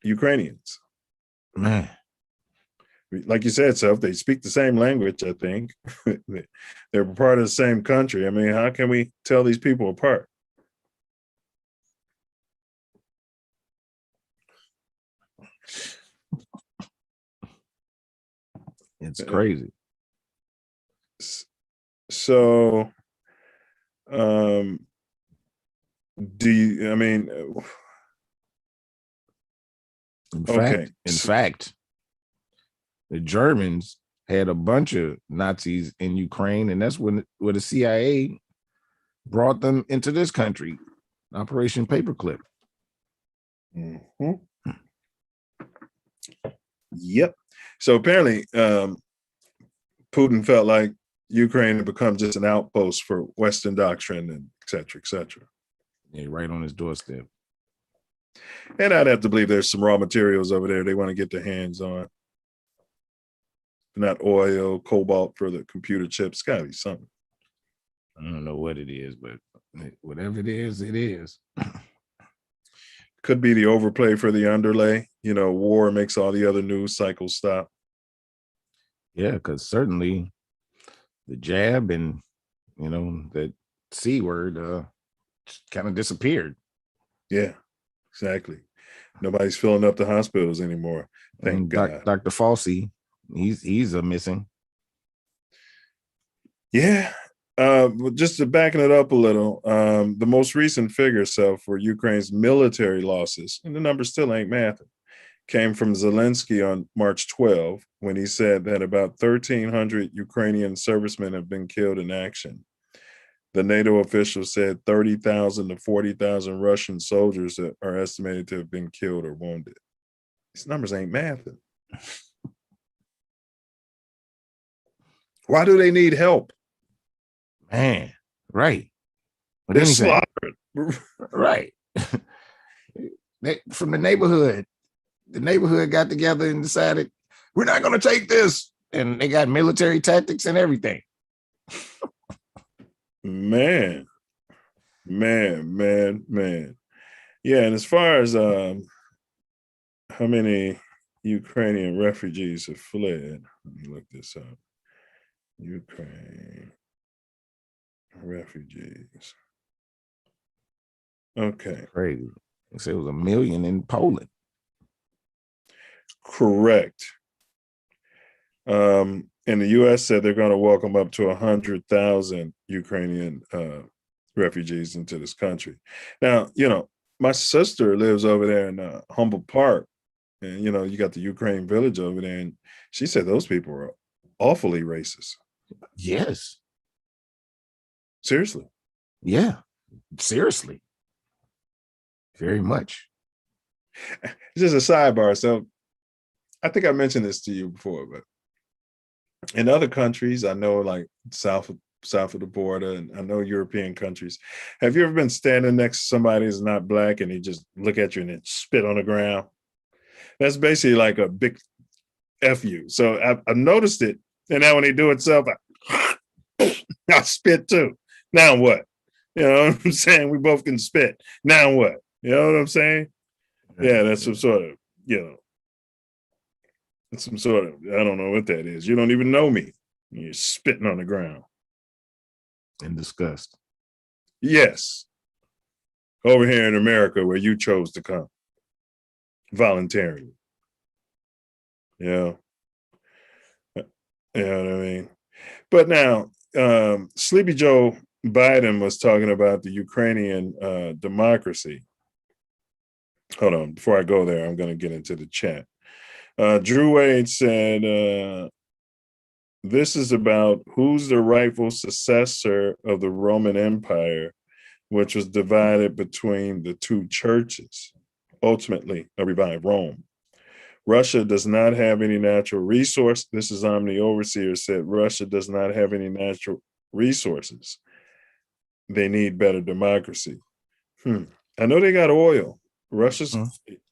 A: Ukrainians.
T: Man.
A: Like you said, Self, they speak the same language, I think. They're part of the same country. I mean, how can we tell these people apart?
T: It's crazy.
A: So, do you, I mean,
T: in fact, the Germans had a bunch of Nazis in Ukraine, and that's where the CIA brought them into this country, Operation Paperclip.
A: Mm-hmm. Yep. So apparently, Putin felt like Ukraine had become just an outpost for Western doctrine and et cetera, et cetera.
T: Yeah, right on his doorstep.
A: And I'd have to believe there's some raw materials over there they want to get their hands on. Not oil, cobalt for the computer chips. It's gotta be something.
T: I don't know what it is, but whatever it is, it is.
A: Could be the overplay for the underlay. War makes all the other news cycles stop.
T: Yeah, because certainly the jab and, that C word kind of disappeared.
A: Yeah, exactly. Nobody's filling up the hospitals anymore. Thank God.
T: Dr. Fauci, he's a missing.
A: Yeah. Just to backing it up a little, the most recent figure for Ukraine's military losses, and the numbers still ain't mathing, came from Zelensky on March 12, when he said that about 1,300 Ukrainian servicemen have been killed in action. The NATO official said 30,000 to 40,000 Russian soldiers are estimated to have been killed or wounded. These numbers ain't mathing. Why do they need help?
T: Man, right. But
A: They're
T: anything.
A: slaughtered.
T: Right. From the neighborhood got together and decided, we're not going to take this. And they got military tactics and everything.
A: Man. Yeah, and as far as how many Ukrainian refugees have fled, let me look this up. Ukraine refugees. Okay.
T: Crazy. They said it was 1 million in Poland.
A: Correct. And the U.S. said they're going to welcome up to 100,000 Ukrainian refugees into this country. Now, my sister lives over there in Humboldt Park, and you got the Ukraine village over there, and she said those people are awfully racist.
T: Yes.
A: Seriously.
T: Yeah. Seriously. Very much.
A: It's just a sidebar. So I think I mentioned this to you before, but in other countries, I know like south of the border, and I know European countries. Have you ever been standing next to somebody who's not black and they just look at you and then spit on the ground? That's basically like a big F you. So I've noticed it. And now when they do it self, I spit too. Now what? You know what I'm saying? We both can spit. Now what? You know what I'm saying? Yeah, that's some sort of, it's some sort of, I don't know what that is. You don't even know me. You're spitting on the ground.
T: In disgust.
A: Yes. Over here in America where you chose to come. Voluntarily. Yeah. You know what I mean? But now, Sleepy Joe Biden was talking about the Ukrainian democracy. Hold on, before I go there, I'm going to get into the chat. Drew Wade said, this is about who's the rightful successor of the Roman Empire, which was divided between the two churches, ultimately a revived Rome. Russia does not have any natural resource. This is Omni Overseer said, Russia does not have any natural resources. They need better democracy. I know they got oil. Russia's,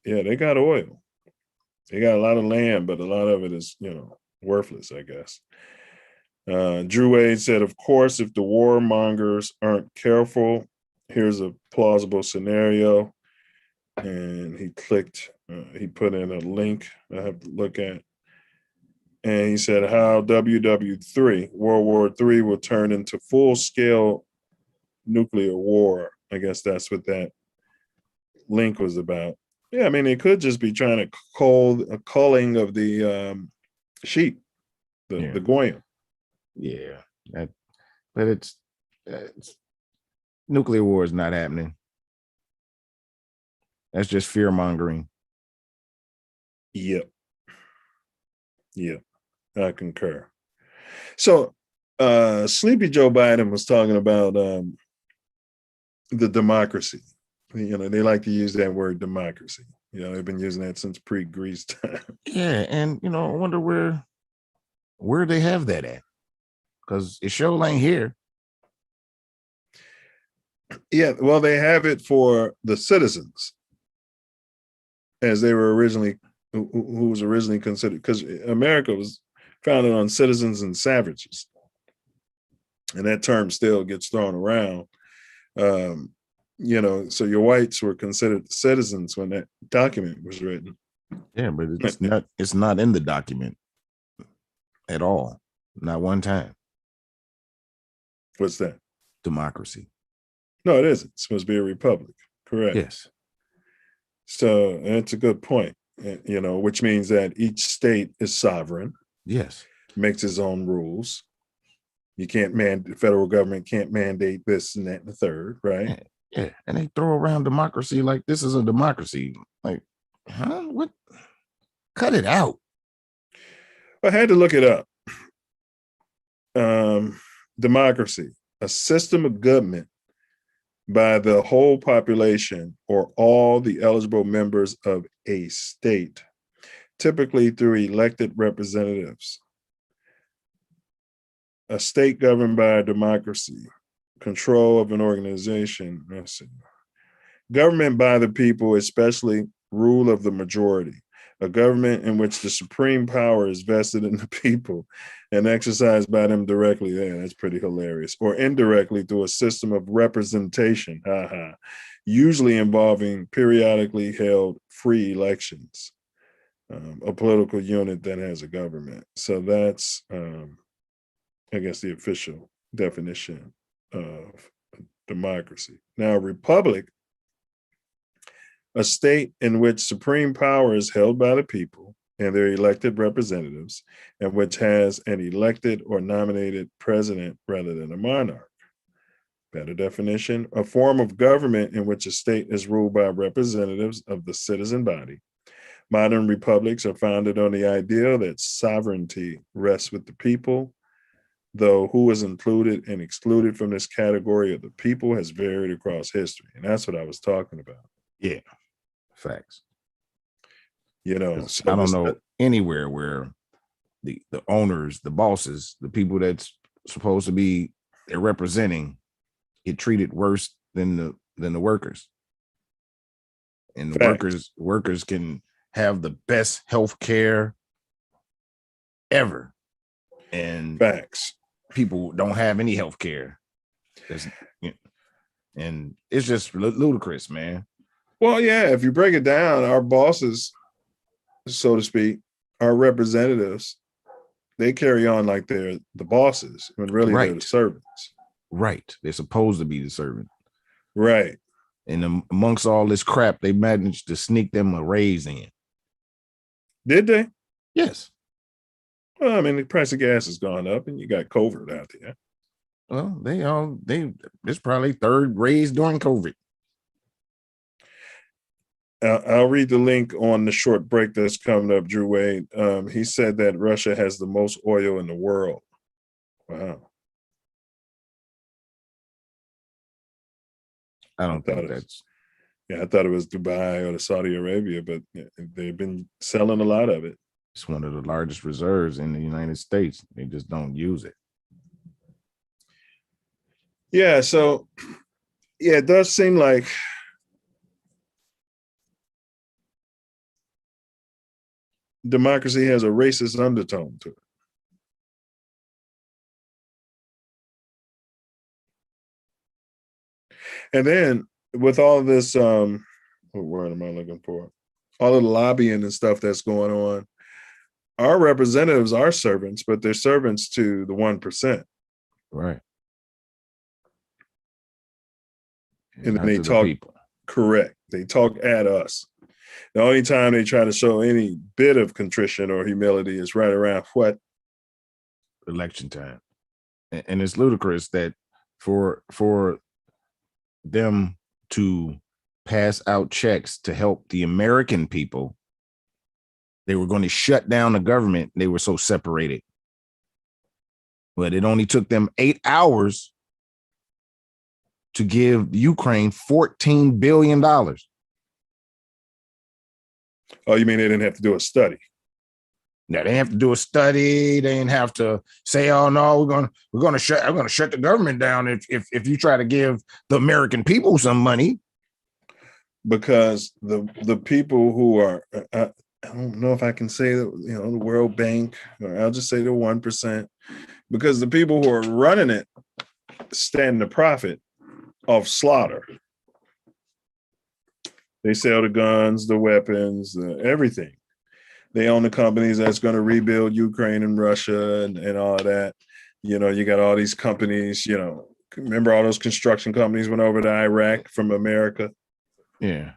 A: yeah, they got oil. They got a lot of land, but a lot of it is, worthless, I guess. Drew Wade said, of course, if the warmongers aren't careful, here's a plausible scenario. And he clicked, he put in a link I have to look at. And he said how WW3, World War III, will turn into full-scale nuclear war. I guess that's what that link was about. Yeah, I mean, it could just be trying to call a culling of the sheep, the Goyim.
T: Yeah, but it's nuclear war is not happening. That's just fear mongering.
A: Yep, I concur. So, Sleepy Joe Biden was talking about the democracy. They like to use that word democracy. They've been using that since pre-Greece time.
T: Yeah, and I wonder where they have that at, because it sure ain't here.
A: Yeah, well, they have it for the citizens, as they were originally, who was originally considered, because America was founded on citizens and savages, and that term still gets thrown around. So your whites were considered citizens when that document was written.
T: Yeah, but it's not in the document at all. Not one time.
A: What's that?
T: Democracy.
A: No, it isn't. It's supposed to be a republic. Correct.
T: Yes.
A: So that's a good point. Which means that each state is sovereign.
T: Yes.
A: Makes its own rules. You can't the federal government can't mandate this and that and the third, right?
T: Yeah, and they throw around democracy like this is a democracy. Like, huh? What? Cut it out.
A: I had to look it up. Democracy, a system of government by the whole population or all the eligible members of a state, typically through elected representatives. a state governed by a democracy, control of an organization. Let's see. Government by the people, especially rule of the majority. A government in which the supreme power is vested in the people and exercised by them directly. Yeah, that's pretty hilarious. Or indirectly through a system of representation, usually involving periodically held free elections. A political unit that has a government. So that's, I guess, the official definition of democracy. Now, a republic, a state in which supreme power is held by the people and their elected representatives, and which has an elected or nominated president rather than a monarch. Better definition, a form of government in which a state is ruled by representatives of the citizen body. Modern republics are founded on the idea that sovereignty rests with the people, though who is included and excluded from this category of the people has varied across history. And that's what I was talking about.
T: Yeah, facts.
A: You know,
T: so I don't know anywhere where the owners, the bosses, the people that's supposed to be they're representing get treated worse than the workers. And the workers can have the best health care ever. And
A: facts.
T: People don't have any health care. And it's just ludicrous, man.
A: Well, yeah, if you break it down, our bosses, so to speak, our representatives, they carry on like they're the bosses when really they're the servants.
T: Right. They're supposed to be the servant.
A: Right.
T: And amongst all this crap, they managed to sneak them a raise in.
A: Did they?
T: Yes.
A: Well, I mean, the price of gas has gone up and you got COVID out there.
T: Well, it's probably third raise during COVID.
A: I'll read the link on the short break that's coming up, Drew Wade. He said that Russia has the most oil in the world. Wow.
T: I don't think that's...
A: Yeah, I thought it was Dubai or Saudi Arabia, but they've been selling a lot of it.
T: It's one of the largest reserves in the United States. They just don't use it.
A: Yeah, so, yeah, it does seem like democracy has a racist undertone to it. And then with all this, what word am I looking for? All of the lobbying and stuff that's going on, our representatives are servants, but they're servants to the 1%.
T: Right.
A: And then they talk, correct. They talk at us. The only time they try to show any bit of contrition or humility is right around what?
T: Election time. And it's ludicrous that for them to pass out checks to help the American people, they were going to shut down the government. They were so separated. But it only took them 8 hours to give Ukraine $14 billion.
A: Oh, you mean they didn't have to do a study?
T: No, they have to do a study. They didn't have to say, "Oh no, I'm gonna shut the government down if you try to give the American people some money."
A: Because the people who are, I don't know if I can say that, the World Bank, or I'll just say the 1%, because the people who are running it stand to profit off slaughter. They sell the guns, the weapons, everything. They own the companies that's going to rebuild Ukraine and Russia and all of that. You got all these companies, remember all those construction companies went over to Iraq from America?
T: Yeah.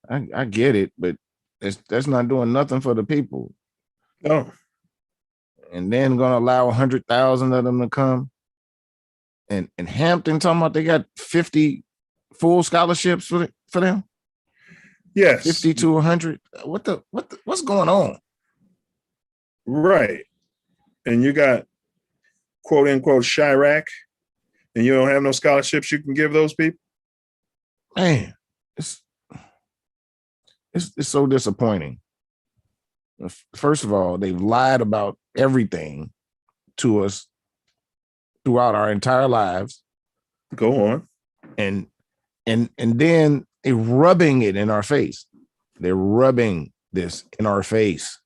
T: I get it, but that's not doing nothing for the people.
A: No.
T: And then going to allow 100,000 of them to come. And Hampton talking about they got 50 full scholarships for them.
A: Yes.
T: 50 to 100. What's going on?
A: Right. And you got quote unquote Chirac, and you don't have no scholarships you can give those people?
T: Man, it's so disappointing. First of all, they've lied about everything to us throughout our entire lives.
A: Go on.
T: And then they're rubbing it in our face. They're rubbing this in our face.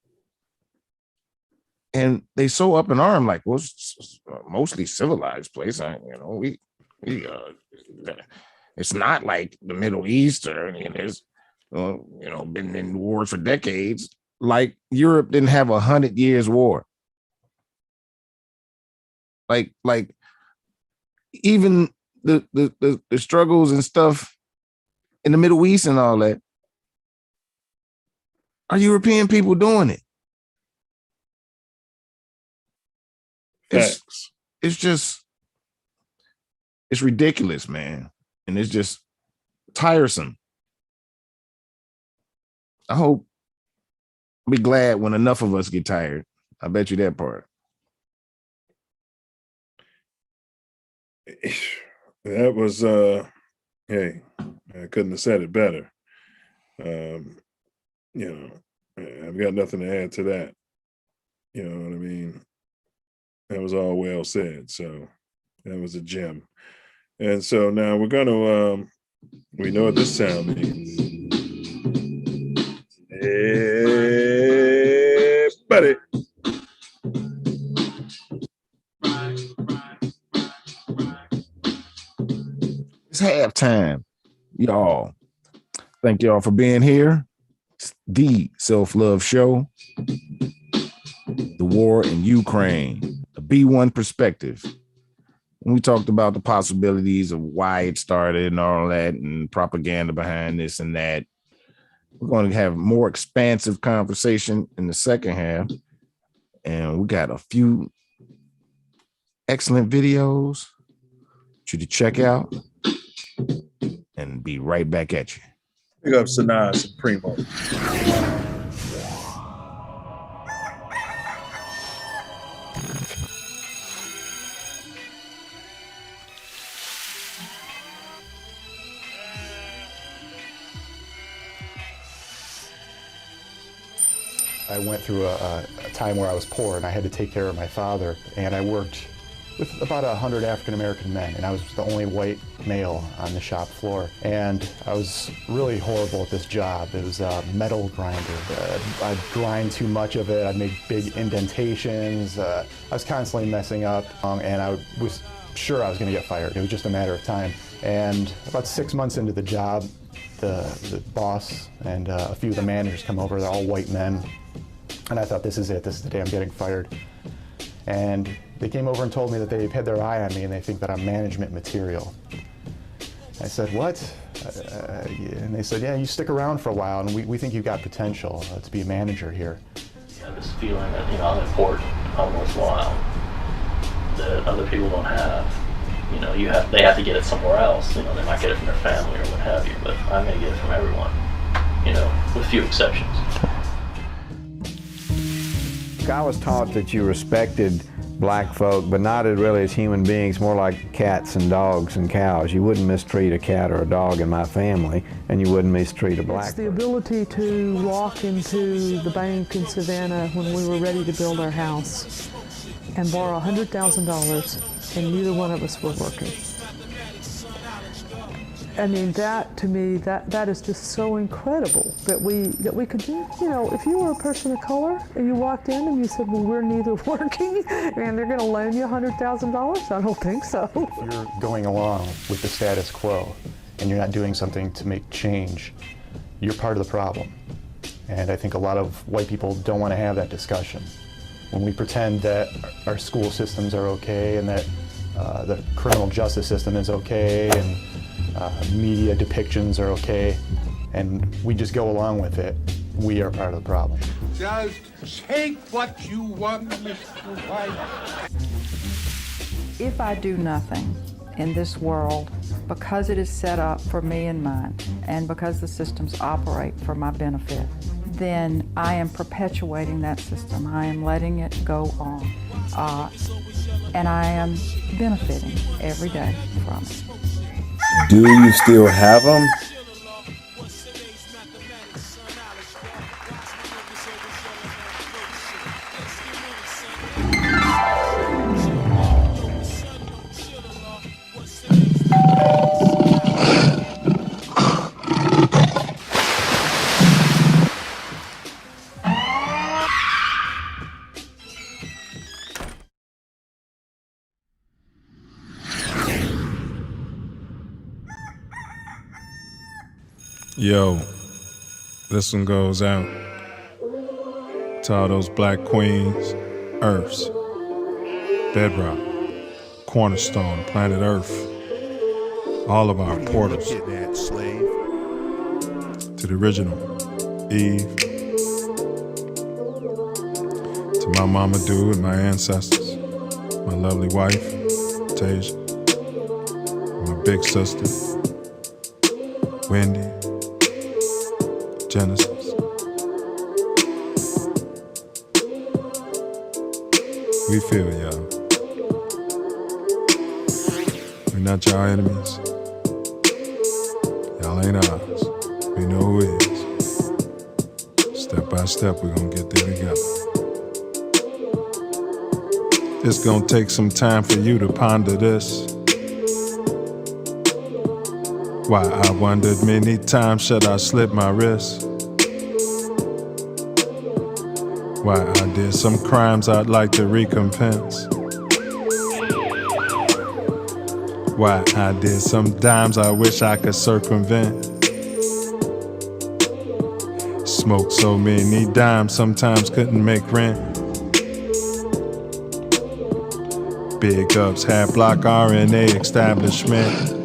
T: And they so up in arm, like, well, it's mostly civilized place. It's not like the Middle East or it's been in wars for decades. Like Europe didn't have 100 years war. Like even the struggles and stuff in the Middle East and all that, are European people doing it? It's ridiculous, man. And it's just tiresome. I'll be glad when enough of us get tired. I bet you that part.
A: That was hey, I couldn't have said it better. I've got nothing to add to that. You know what I mean? That was all well said. So that was a gem. And so now we're gonna we know what this sound means. Hey, buddy.
T: It's halftime. Y'all. Thank y'all for being here. It's the Self Luv Show. The war in Ukraine. A B1 perspective. And we talked about the possibilities of why it started and all that and propaganda behind this and that. We're going to have more expansive conversation in the second half. And we got a few excellent videos for you to check out and be right back at you.
A: Pick up Sanaa Supremo.
C: I went through a time where I was poor and I had to take care of my father, and I worked with about 100 African-American men, and I was the only white male on the shop floor. And I was really horrible at this job. It was a metal grinder. I'd grind too much of it. I'd make big indentations. I was constantly messing up, and I was sure I was gonna get fired. It was just a matter of time. And about 6 months into the job, the boss and a few of the managers come over. They're all white men. And I thought, this is it. This is the day I'm getting fired. And they came over and told me that they've had their eye on me and they think that I'm management material. I said, what? And they said, yeah, you stick around for a while and we think you've got potential to be a manager here.
D: I have this feeling that, I'm important, I'm worthwhile, that other people don't have. They have to get it somewhere else. They might get it from their family or what have you, but I'm going to get it from everyone, with few exceptions.
E: I was taught that you respected black folk, but not really as human beings, more like cats and dogs and cows. You wouldn't mistreat a cat or a dog in my family, and you wouldn't mistreat a black person.
F: It's the ability to walk into the bank in Savannah when we were ready to build our house and borrow $100,000, and neither one of us were working. I mean, that to me, that is just so incredible that we could do. If you were a person of color and you walked in and you said, well, we're neither working and they're going to loan you $100,000, I don't think so.
C: If you're going along with the status quo and you're not doing something to make change, you're part of the problem. And I think a lot of white people don't want to have that discussion. When we pretend that our school systems are okay and that the criminal justice system is okay and media depictions are okay, and we just go along with it, we are part of the problem.
O: Just take what you want, Mr. White.
Y: If I do nothing in this world because it is set up for me and mine, and because the systems operate for my benefit, then I am perpetuating that system. I am letting it go on. And I am benefiting every day from it.
X: Do you still have them?
A: Yo, this one goes out to all those black queens, Earths, bedrock, cornerstone, planet Earth, all of our portals to the original Eve, to my mama Dew and my ancestors, my lovely wife, Tasia, my big sister, Wendy, Genesis. We feel y'all. We're not your enemies. Y'all ain't ours. We know who is. Step by step, we're gonna get there together. It's gonna take some time for you to ponder this. Why I wondered many times, should I slip my wrist? Why I did some crimes I'd like to recompense. Why I did some dimes I wish I could circumvent. Smoked so many dimes, sometimes couldn't make rent. Big ups, half block RNA establishment.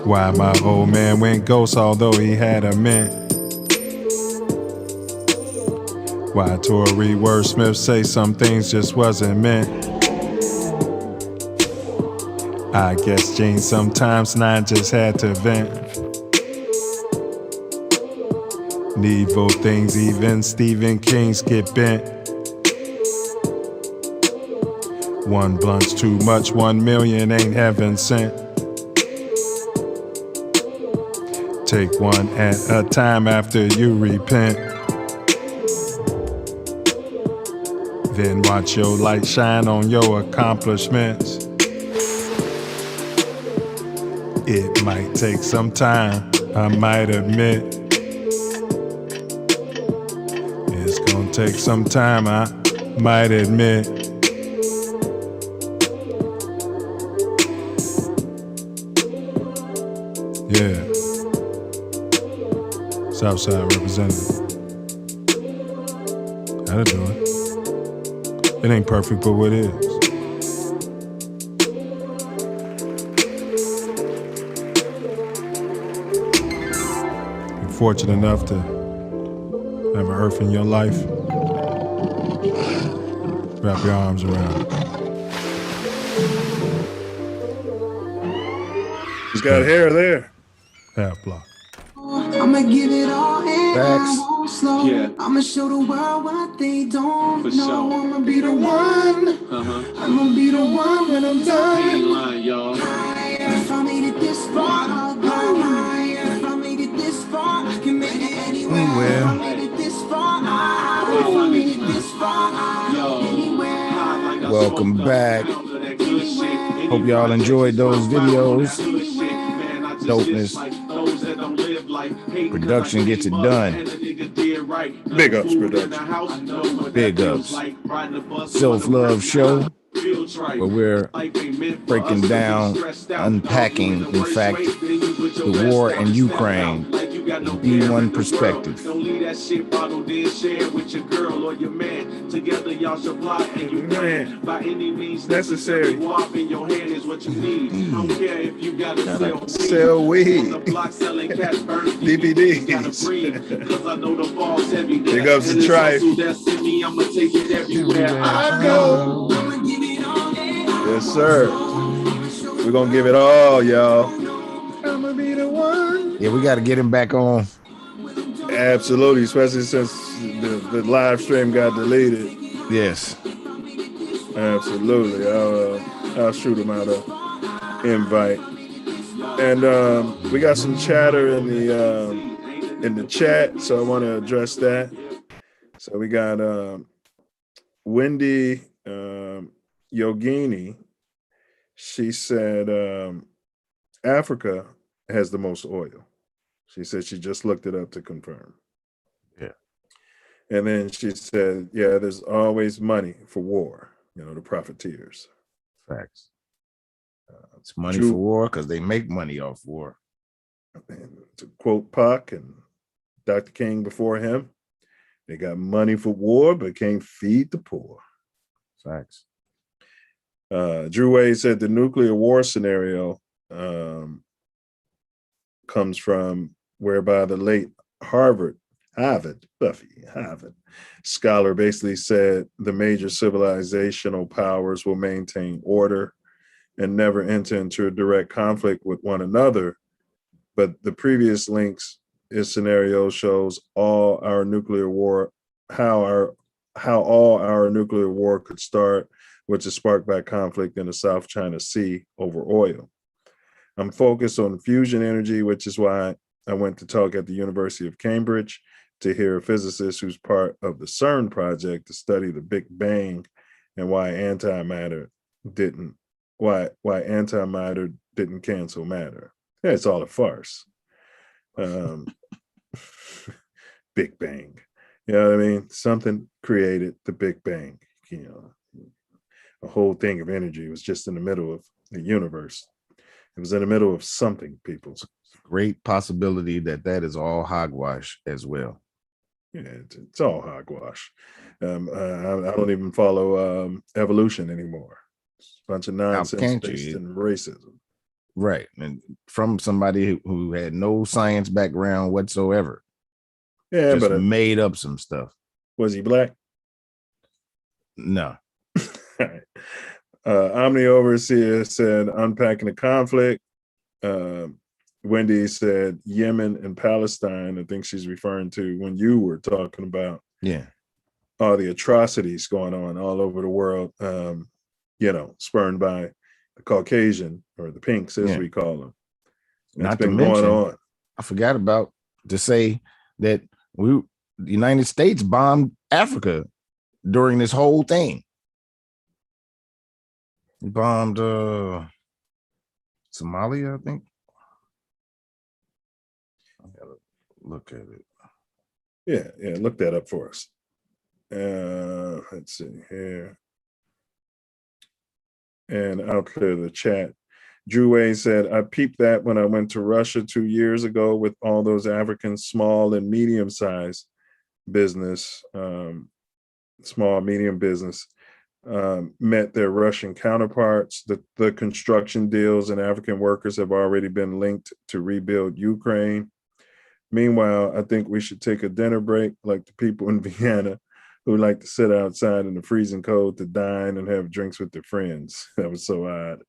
A: Why my old man went ghost although he had a mint. Why Tory Wordsmith say some things just wasn't meant. I guess Gene sometimes 9 just had to vent. Nevo things even Stephen King's get bent. One blunt's too much, 1 million ain't heaven sent. Take one at a time after you repent. Then watch your light shine on your accomplishments. It might take some time, I might admit. It's gonna take some time, I might admit. Yeah. Southside representative. That'll do it. It ain't perfect, but what is? You're fortunate enough to have an earth in your life. Wrap your arms around it. He's got hair there. Half block.
G: I'ma give it all and
A: Facts.
G: I won't slow.
H: Yeah.
G: I'ma show the world what they don't
H: For
G: know.
H: sure.
G: I'ma be the one. I'ma be the one when I'm done.
H: Ain't lying, y'all.
G: If I made it this far, I'll go higher. If I made it this far, I can make it anywhere. If I made it this far, if I made it this far, anywhere.
B: Welcome back. Hope y'all enjoyed those videos. Dopeness. Production gets it done.
A: Big ups, production.
B: Big ups. Self Luv Show, where we're breaking down, unpacking, in fact, the war in Ukraine, the B1 perspective.
H: Don't leave that shit bottled in, share with your girl or your man. Together y'all should fly and you plan by any means necessary. Walk in your hand is what you need. Don't care if you gotta
A: Sell weed.
H: DVDs. Cause I know the ball's heavy.
A: Big ups to Trife.
H: That's in me, I'ma take it everywhere I go.
A: Yes, sir. We're gonna give it all, y'all. I'ma be the one.
B: Yeah, we got to get him back on.
A: Absolutely, especially since the live stream got deleted.
B: Yes.
A: Absolutely. I'll shoot him out a invite. And we got some chatter in the chat, so I want to address that. So we got Wendy Yogini. She said Africa has the most oil. She said she just looked it up to confirm.
B: Yeah.
A: And then she said, yeah, there's always money for war, the profiteers.
B: Facts. It's money for war because they make money off war.
A: And to quote Pac and Dr. King before him, they got money for war, but can't feed the poor.
T: Facts.
A: Drew Wade said the nuclear war scenario comes from whereby the late Harvard scholar basically said the major civilizational powers will maintain order and never enter into a direct conflict with one another. But the previous links is scenario shows all our nuclear war, how all our nuclear war could start, which is sparked by conflict in the South China Sea over oil. I'm focused on fusion energy, which is why I went to talk at the University of Cambridge to hear a physicist who's part of the CERN project to study the Big Bang and why antimatter didn't cancel matter. Yeah, it's all a farce. Big Bang. You know what I mean? Something created the Big Bang. You know, a whole thing of energy was just in the middle of the universe. It was in the middle of something, people.
T: Great possibility that is all hogwash as well.
A: Yeah, it's all hogwash. I don't even follow evolution anymore. It's a bunch of nonsense based in racism.
T: Right. And from somebody who had no science background whatsoever.
A: Yeah,
T: just
A: but
T: made up some stuff.
A: Was he black?
T: No.
A: Omni Overseer said unpacking the conflict. Wendy said Yemen and Palestine. I think she's referring to when you were talking about all the atrocities going on all over the world, spurned by the Caucasian or the pinks, as we call them.
T: Not to mention, I forgot about to say that the United States bombed Africa during this whole thing. Bombed Somalia, I think. I gotta look at it.
A: Yeah, look that up for us. Let's see here. And I'll clear the chat. Drew Wade said, I peeped that when I went to Russia 2 years ago with all those African small and medium-sized business, small, medium business. Met their Russian counterparts. The construction deals and African workers have already been linked to rebuild Ukraine. Meanwhile, I think we should take a dinner break like the people in Vienna who like to sit outside in the freezing cold to dine and have drinks with their friends. That was so odd.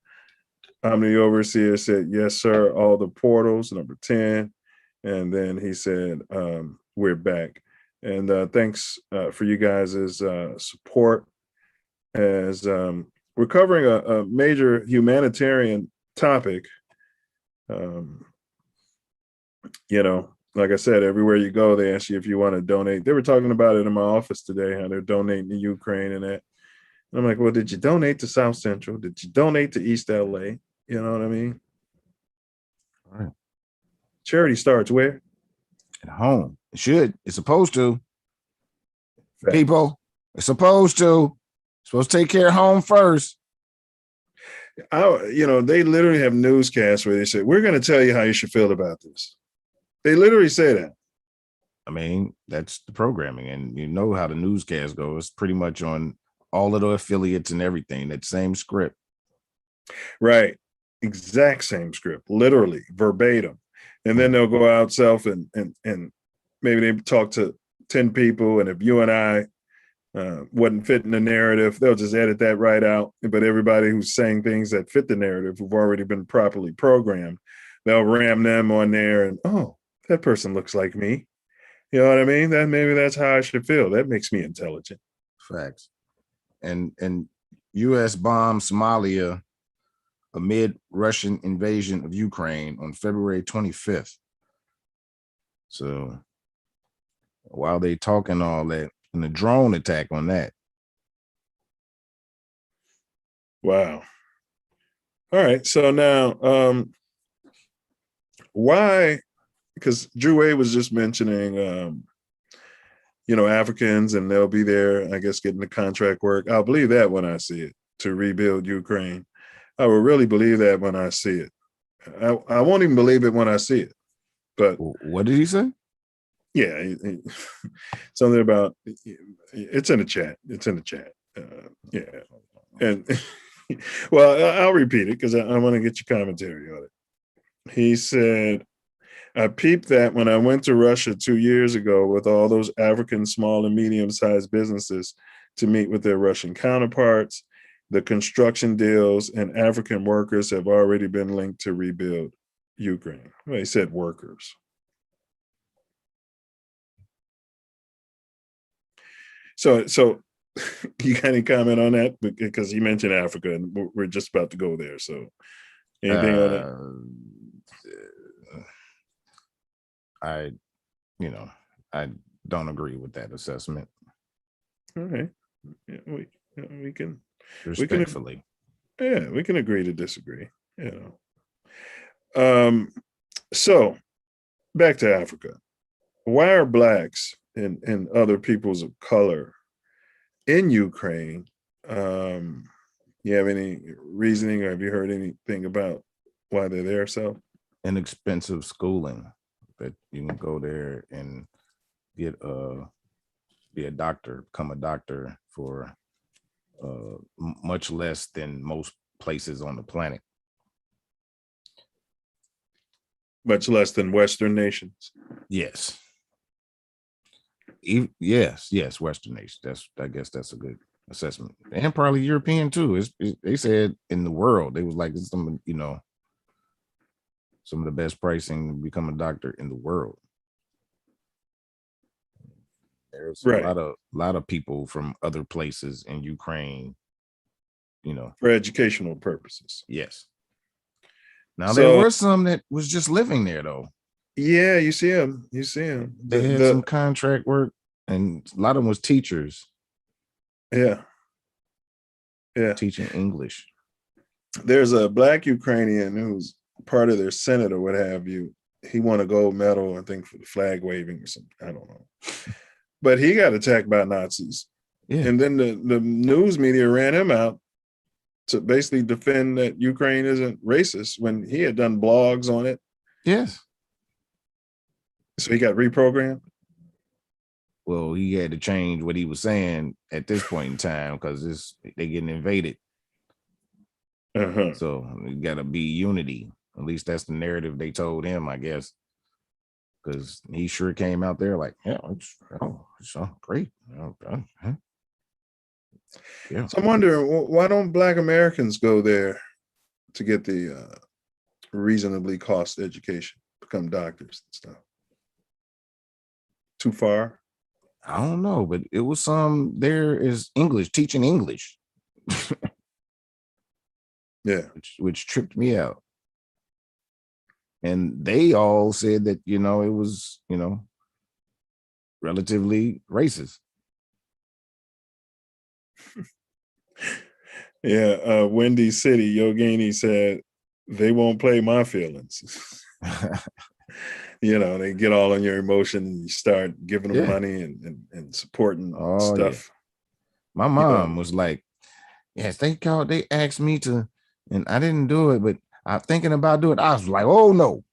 A: Omni Overseer said, yes, sir, all the portals, number 10. And then he said, we're back. And thanks for you guys' support. As we're covering a major humanitarian topic. Like I said, everywhere you go, they ask you if you want to donate. They were talking about it in my office today, how they're donating to Ukraine and that. And I'm like, well, did you donate to South Central? Did you donate to East LA? You know what I mean?
T: All right.
A: Charity starts where?
T: At home. It should. It's supposed to. People, it's supposed to. Supposed to take care of home first.
A: They literally have newscasts where they say, we're going to tell you how you should feel about this. They literally say that.
T: I mean, that's the programming. And you know how the newscast goes. Pretty much on all of the affiliates and everything. That same script.
A: Right. Exact same script. Literally, verbatim. And then they'll go out self and maybe they talk to 10 people. And if you and I wasn't fitting the narrative, they'll just edit that right out. But everybody who's saying things that fit the narrative, who've already been properly programmed, they'll ram them on there and, oh, that person looks like me. You know what I mean? Maybe that's how I should feel. That makes me intelligent.
T: Facts. And U.S. bombed Somalia amid Russian invasion of Ukraine on February 25th. So while they talking all that, and the drone attack on that.
A: Wow. All right. So now, why? Because Drew Wade was just mentioning, Africans, and they'll be there, I guess, getting the contract work. I'll believe that when I see it, to rebuild Ukraine. I will really believe that when I see it. I won't even believe it when I see it. But
T: what did he say?
A: Yeah, something about it's in the chat. It's in the chat. Yeah, and well, I'll repeat it because I want to get your commentary on it. He said, "I peeped that when I went to Russia 2 years ago with all those African small and medium-sized businesses to meet with their Russian counterparts. The construction deals and African workers have already been linked to rebuild Ukraine." Well, he said workers. So you got any comment on that? Because you mentioned Africa and we're just about to go there. So anything on
T: that? I don't agree with that assessment.
A: Okay. Yeah, we can
T: respectfully.
A: We can agree to disagree. So back to Africa. Why are blacks and other peoples of color in Ukraine? You have any reasoning, or have you heard anything about why they're there? So
T: inexpensive schooling, that you can go there and get be a doctor, become a doctor for much less than most places on the planet.
A: Much less than Western nations.
T: Yes. Yes, Western nations. I guess that's a good assessment, and probably European too. They said in the world, they was like some of the best pricing to become a doctor in the world. There's a lot of people from other places in Ukraine,
A: for educational purposes.
T: Yes. Now there were some that was just living there though.
A: Yeah, you see them.
T: They had some contract work, and a lot of them was teachers.
A: Yeah.
T: Teaching English.
A: There's a black Ukrainian who's part of their Senate or what have you. He won a gold medal, I think, for the flag waving or something. I don't know. But he got attacked by Nazis.
T: Yeah.
A: And then the news media ran him out to basically defend that Ukraine isn't racist when he had done blogs on it.
T: Yes.
A: So he got reprogrammed?
T: Well, he had to change what he was saying at this point in time because they getting invaded. So it got to be unity. At least that's the narrative they told him, I guess. Because he sure came out there like, yeah, it's great. Yeah.
A: So I'm wondering, why don't Black Americans go there to get the reasonably cost education, become doctors and stuff? Too far?
T: I don't know, but it was there is English, teaching English.
A: Yeah.
T: Which tripped me out. And they all said that, it was, relatively racist.
A: Yeah. Windy City, Yogini said, they won't play my feelings. They get all on your emotion and you start giving them money and supporting stuff.
T: Yeah. My mom was like, yes, they asked me to, and I didn't do it, but I'm thinking about doing it. I was like, oh no,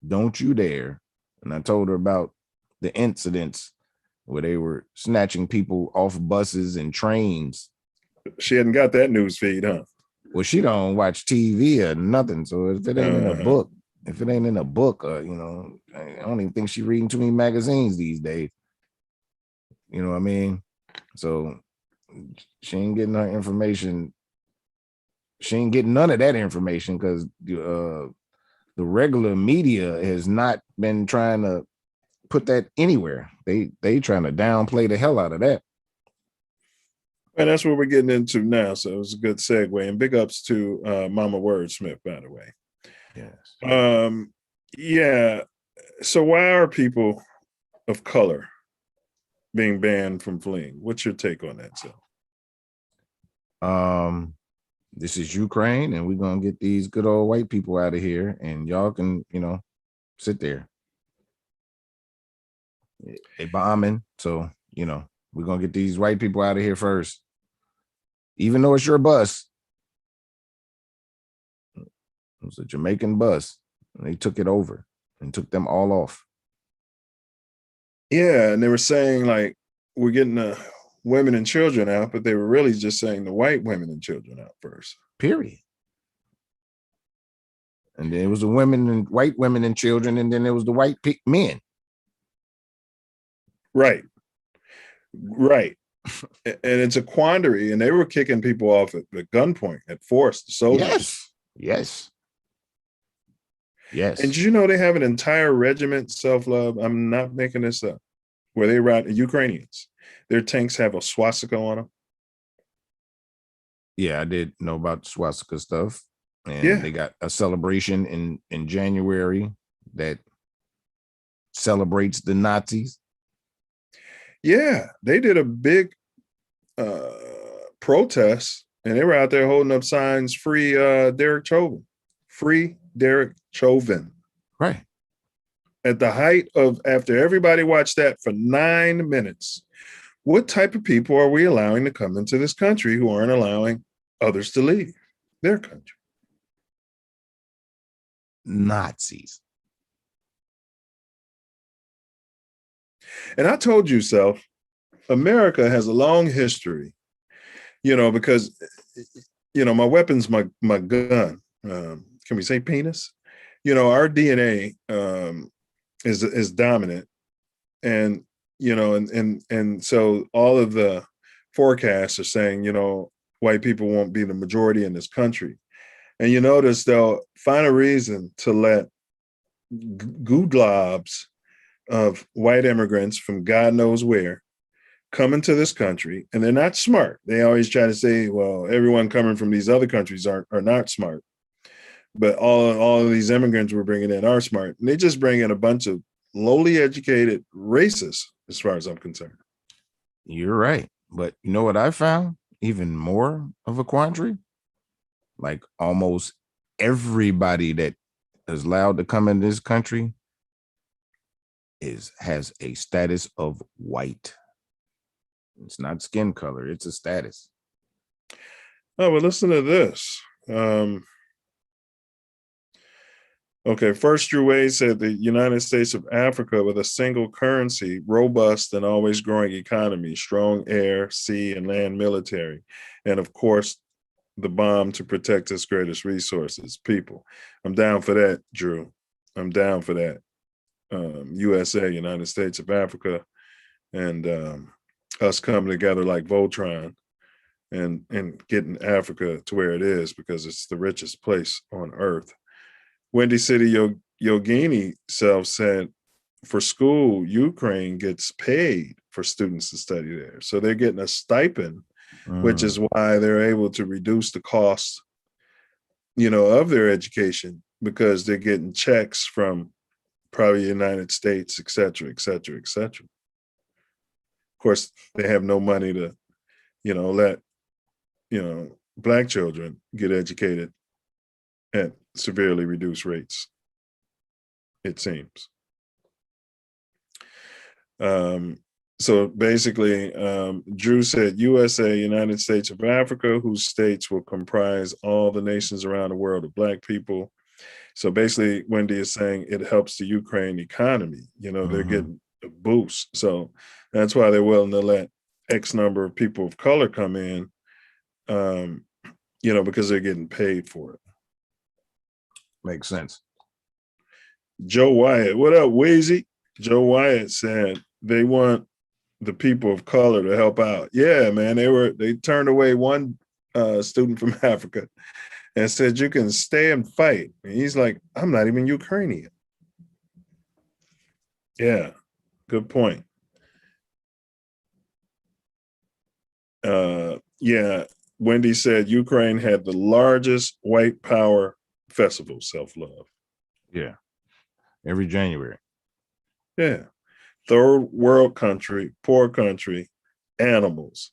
T: don't you dare. And I told her about the incidents where they were snatching people off buses and trains.
A: She hadn't got that news feed, huh?
T: Well, she don't watch TV or nothing. So if it ain't in a book, I don't even think she's reading too many magazines these days. You know what I mean? So she ain't getting her information. She ain't getting none of that information because the regular media has not been trying to put that anywhere. They trying to downplay the hell out of that.
A: And that's what we're getting into now. So it was a good segue. And big ups to Mama Wordsmith, by the way.
T: Yes.
A: Yeah. So why are people of color being banned from fleeing? What's your take on that, Sal?
T: This is Ukraine, and we're gonna get these good old white people out of here, and y'all can, sit there. They bombing, so we're gonna get these white people out of here first, even though it's your bus. It was a Jamaican bus, and they took it over. and took them all off.
A: Yeah, and they were saying like we're getting the women and children out, but they were really just saying the white women and children out first.
T: Period. And then it was the women and white women and children, and then there was the white men.
A: Right. And it's a quandary, and they were kicking people off at gunpoint, at force, the soldiers.
T: Yes.
A: And did you know they have an entire regiment, Self Love? I'm not making this up. Where they ride Ukrainians. Their tanks have a swastika on them.
T: Yeah, I did know about the swastika stuff. And they got a celebration in January that celebrates the Nazis.
A: Yeah, they did a big protest, and they were out there holding up signs, free Derek Chauvin. Free Derek Chauvin.
T: Right.
A: At the height of, after everybody watched that for 9 minutes, what type of people are we allowing to come into this country who aren't allowing others to leave their country?
T: Nazis.
A: And I told you, Self, America has a long history, because, my weapon's my gun. Can we say penis? Our DNA is dominant. And, and so all of the forecasts are saying, white people won't be the majority in this country. And you notice they'll find a reason to let goodlobs of white immigrants from God knows where come into this country, and they're not smart. They always try to say, well, everyone coming from these other countries are not smart. But all of these immigrants we're bringing in are smart. And they just bring in a bunch of lowly educated racists, as far as I'm concerned.
T: You're right. But you know what I found? Even more of a quandary? Like almost everybody that is allowed to come in this country has a status of white. It's not skin color, it's a status.
A: Oh, well, listen to this. Okay, first Drew Wade said the United States of Africa with a single currency, robust and always growing economy, strong air, sea, and land military, and of course, the bomb to protect its greatest resources, people. I'm down for that, Drew. I'm down for that. USA, United States of Africa, and us coming together like Voltron and getting Africa to where it is, because it's the richest place on earth. Windy City Yogini Self said, for school, Ukraine gets paid for students to study there. So they're getting a stipend, which is why they're able to reduce the cost, of their education, because they're getting checks from probably the United States, et cetera, et cetera, et cetera. Of course, they have no money to, let, Black children get educated at severely reduced rates, it seems. So basically, Drew said, USA, United States of Africa, whose states will comprise all the nations around the world of Black people. So basically, Wendy is saying it helps the Ukraine economy. They're getting a boost. So that's why they're willing to let X number of people of color come in, because they're getting paid for it.
T: Makes sense.
A: Joe Wyatt, what up, Wheezy? Joe Wyatt said they want the people of color to help out. Yeah, man, they turned away one student from Africa and said, you can stay and fight. And he's like, I'm not even Ukrainian. Yeah, good point. Yeah, Wendy said Ukraine had the largest white power festival, Self Love.
T: Yeah, every January.
A: Yeah, third world country, poor country, animals.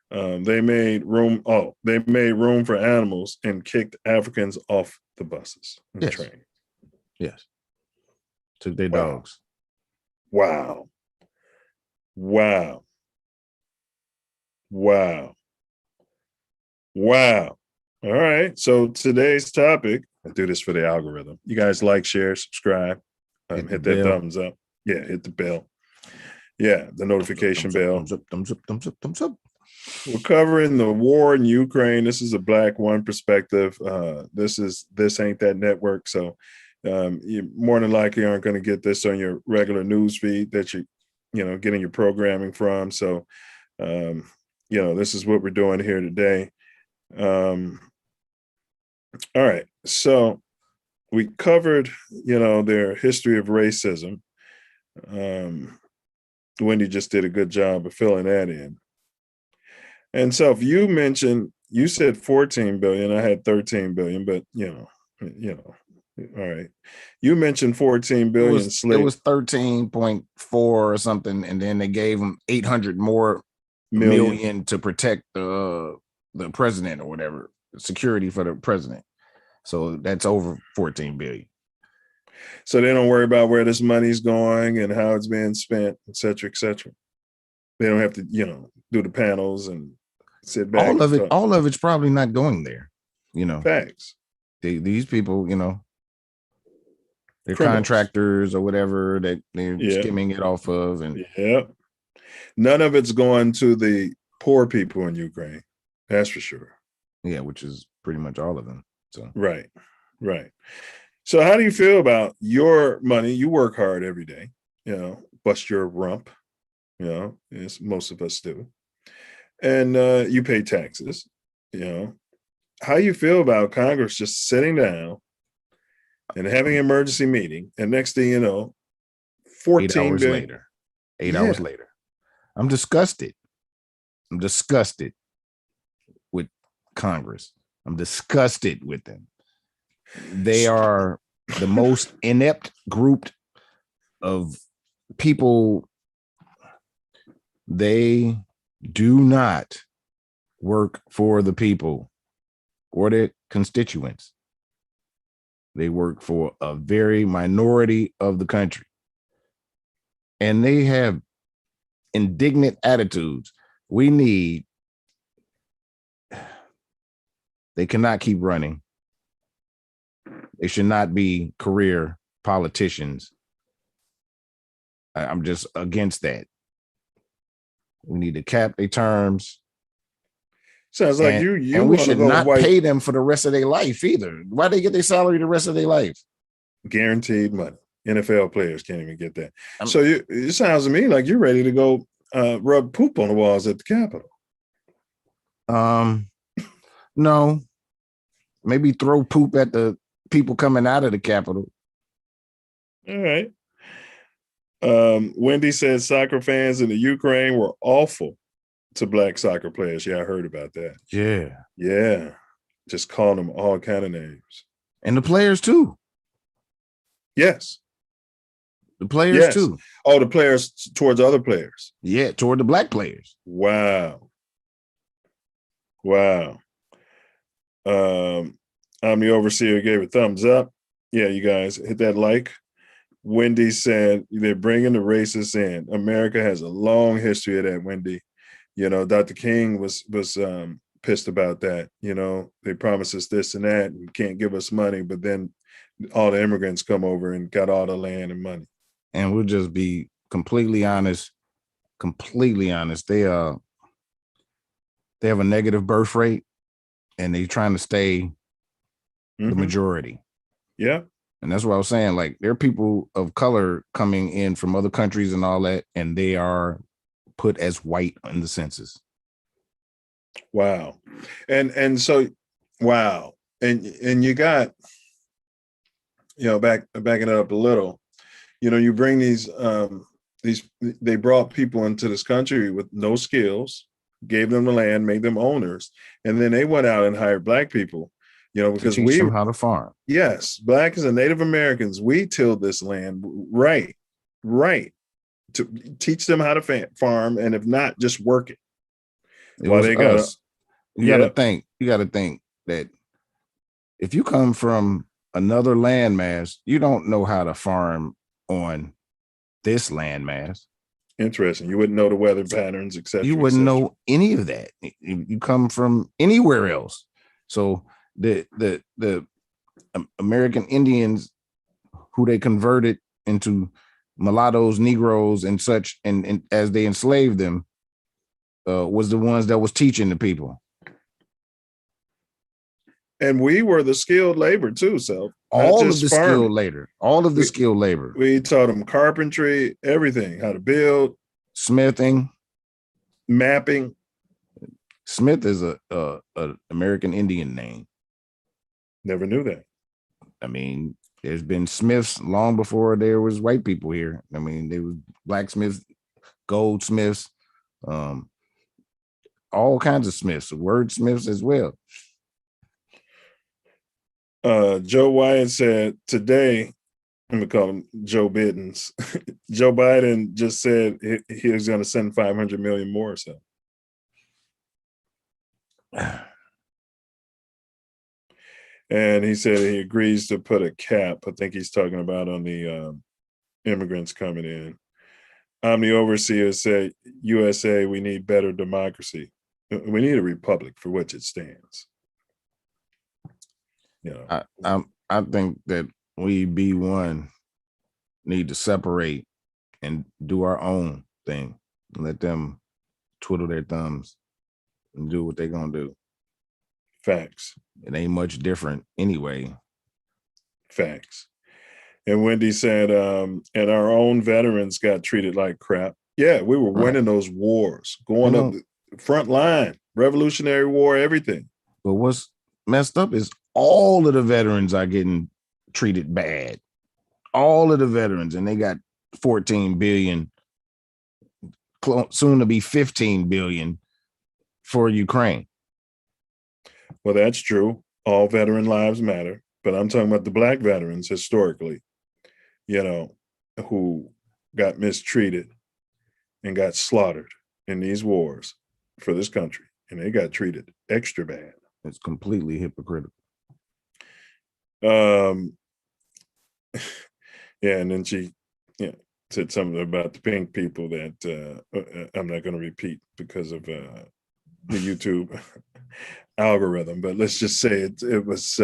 A: They made room. Oh, they made room for animals and kicked Africans off the buses and the train.
T: Yes, took their dogs.
A: Wow. Wow. Wow. Wow. All right. So today's topic, I do this for the algorithm. You guys like, share, subscribe, hit that thumbs up. Yeah, hit the bell. Yeah, the notification bell.
T: Thumbs up.
A: We're covering the war in Ukraine. This is a Black One perspective. This ain't that network. So you more than likely aren't going to get this on your regular news feed that you getting your programming from. So this is what we're doing here today. All right. So we covered, their history of racism. Wendy just did a good job of filling that in. And so if you said 14 billion, I had 13 billion, but all right. You mentioned 14 billion.
T: It was 13.4 or something, and then they gave them 800 more million to protect the president or whatever, security for the president. So that's over 14 billion.
A: So they don't worry about where this money's going and how it's being spent, et cetera, et cetera. They don't have to, do the panels and sit back.
T: All of it's probably not going there.
A: Facts.
T: These people, they're
A: Criminals.
T: Contractors or whatever that they're skimming it off of, and
A: none of it's going to the poor people in Ukraine. That's for sure.
T: Yeah, which is pretty much all of them. So
A: right. So how do you feel about your money? You work hard every day, bust your rump, as most of us do. And you pay taxes, How you feel about Congress just sitting down and having an emergency meeting, and next thing you know, 14
T: hours later. 8 hours later. I'm disgusted. With Congress. I'm disgusted with them. They are the most inept group of people. They do not work for the people or their constituents. They work for a very minority of the country. And they have indignant attitudes. They cannot keep running. They should not be career politicians. I'm just against that. We need to cap their terms.
A: Sounds like you
T: and we should not pay them for the rest of their life either. Why they get their salary the rest of their life?
A: Guaranteed money. NFL players can't even get that. So it sounds to me like you're ready to go rub poop on the walls at the Capitol.
T: No. Maybe throw poop at the people coming out of the Capitol.
A: All right. Wendy says soccer fans in the Ukraine were awful to Black soccer players. Yeah, I heard about that. Yeah. Just calling them all kind of names.
T: And the players too.
A: Yes.
T: The players too.
A: Oh, the players towards other players.
T: Yeah, toward the Black players.
A: Wow. I'm the overseer gave a thumbs up. Yeah, you guys hit that like. Wendy said they're bringing the racists in. America has a long history of that, Wendy. Dr. King was pissed about that. They promised us this and that and can't give us money, but then all the immigrants come over and got all the land and money.
T: And we'll just be completely honest. They have a negative birth rate, and they're trying to stay the majority.
A: Yeah.
T: And that's what I was saying. Like, there are people of color coming in from other countries and all that, and they are put as white in the census.
A: Wow. And so, wow. And you got, backing it up a little, you bring these, they brought people into this country with no skills, gave them the land, made them owners. And then they went out and hired Black people, because
T: teach them how to farm.
A: Yes. Black and Native Americans, we tilled this land. Right. To teach them how to farm. And if not, just work it.
T: While they got us. You got to think that if you come from another landmass, you don't know how to farm on this landmass.
A: Interesting. You wouldn't know the weather patterns, etc.
T: You wouldn't know any of that. You come from anywhere else. So the American Indians who they converted into mulattoes, Negroes, and such, and as they enslaved them, was the ones that was teaching the people.
A: And we were the skilled labor too. So
T: all of the skilled labor, skilled labor.
A: We taught them carpentry, everything, how to build,
T: smithing,
A: mapping.
T: Smith is a American Indian name.
A: Never knew that.
T: I mean, there's been Smiths long before there was white people here. I mean, there was blacksmiths, goldsmiths, all kinds of Smiths, wordsmiths as well.
A: Joe Wyatt said today, I'm gonna call him Joe Biddens. Joe Biden just said he was going to send 500 million more. So, and he said he agrees to put a cap. I think he's talking about on the immigrants coming in. Omni Overseer said, USA, we need better democracy. We need a republic for which it stands. You know,
T: I think that we B1 need to separate and do our own thing. Let them twiddle their thumbs and do what they're gonna do.
A: Facts.
T: It ain't much different anyway.
A: Facts. And Wendy said, and our own veterans got treated like crap. Yeah, we were winning those wars, going up the front line, Revolutionary War, everything.
T: But what's messed up is all of the veterans are getting treated bad. All of the veterans, and they got 14 billion, soon to be 15 billion for Ukraine.
A: Well, that's true. All veteran lives matter. But I'm talking about the Black veterans historically, you know, who got mistreated and got slaughtered in these wars for this country. And they got treated extra bad.
T: It's completely hypocritical.
A: Yeah, and then she said something about the pink people that I'm not going to repeat because of the YouTube algorithm, but let's just say it was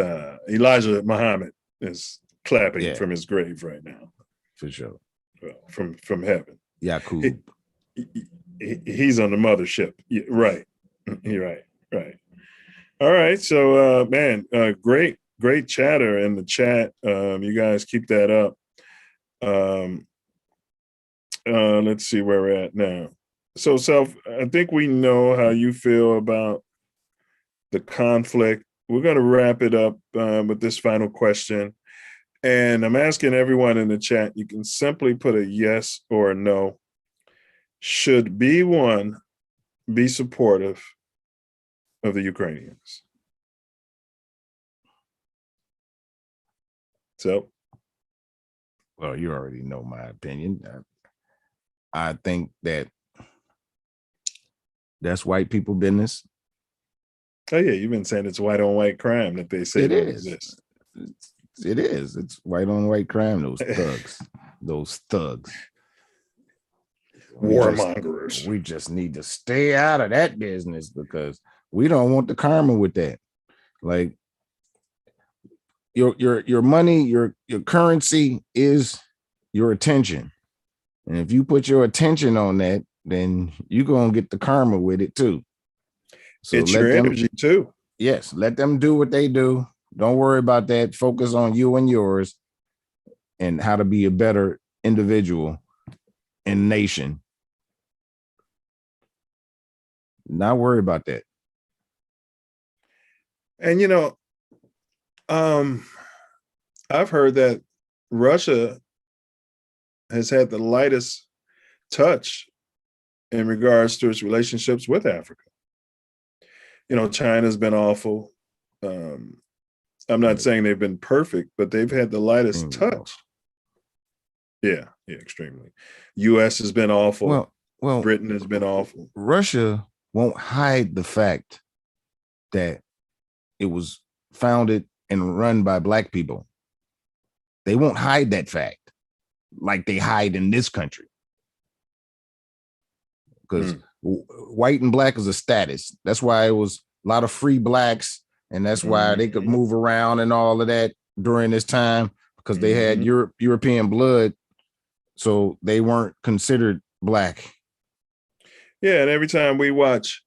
A: Elijah Muhammad is clapping from his grave right now.
T: For sure.
A: Well, from heaven.
T: Yakub.
A: He's on the mothership. Right. You're right. All right. So man, great chatter in the chat. You guys keep that up. Let's see where we're at now. So Self, I think we know how you feel about the conflict. We're going to wrap it up with this final question. And I'm asking everyone in the chat, you can simply put a yes or a no. Should B1 be supportive of the Ukrainians? So,
T: well, you already know my opinion. I think that that's white people business.
A: Oh yeah, you've been saying it's white on white crime that they say
T: it is. It is. It's white on white crime. Those thugs,
A: warmongers.
T: We just need to stay out of that business because we don't want the karma with that. Like your money, your currency is your attention, and if you put your attention on that, then you're gonna get the karma with it too. So
A: it's your energy too.
T: Yes, let them do what they do. Don't worry about that. Focus on you and yours and how to be a better individual and nation. Not worry about that.
A: And you know, I've heard that Russia has had the lightest touch in regards to its relationships with Africa. You know, China's been awful. I'm not saying they've been perfect, but they've had the lightest touch. Yeah, extremely. U.S. has been awful.
T: Well,
A: Britain has been awful.
T: Russia won't hide the fact that it was founded and run by Black people. They won't hide that fact like they hide in this country. Because white and Black is a status. That's why it was a lot of free Blacks, and that's why they could move around and all of that during this time, because they had European blood so they weren't considered black.
A: Yeah, and every time we watch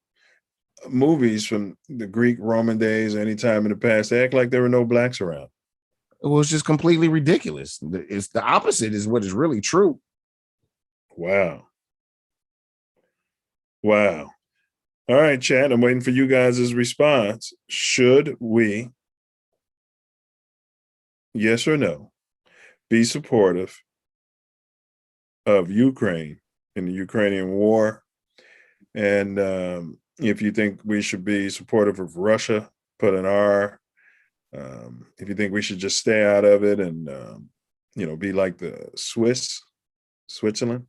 A: movies from the Greek Roman days, any time in the past, they act like there were no blacks around.
T: It was just completely ridiculous. It's the opposite is what is really true.
A: Wow. Wow. All right, chat. I'm waiting for you guys' response. Should we, yes or no, be supportive of Ukraine in the Ukrainian war? And if you think we should be supportive of Russia, put an R. If you think we should just stay out of it and, be like the Switzerland,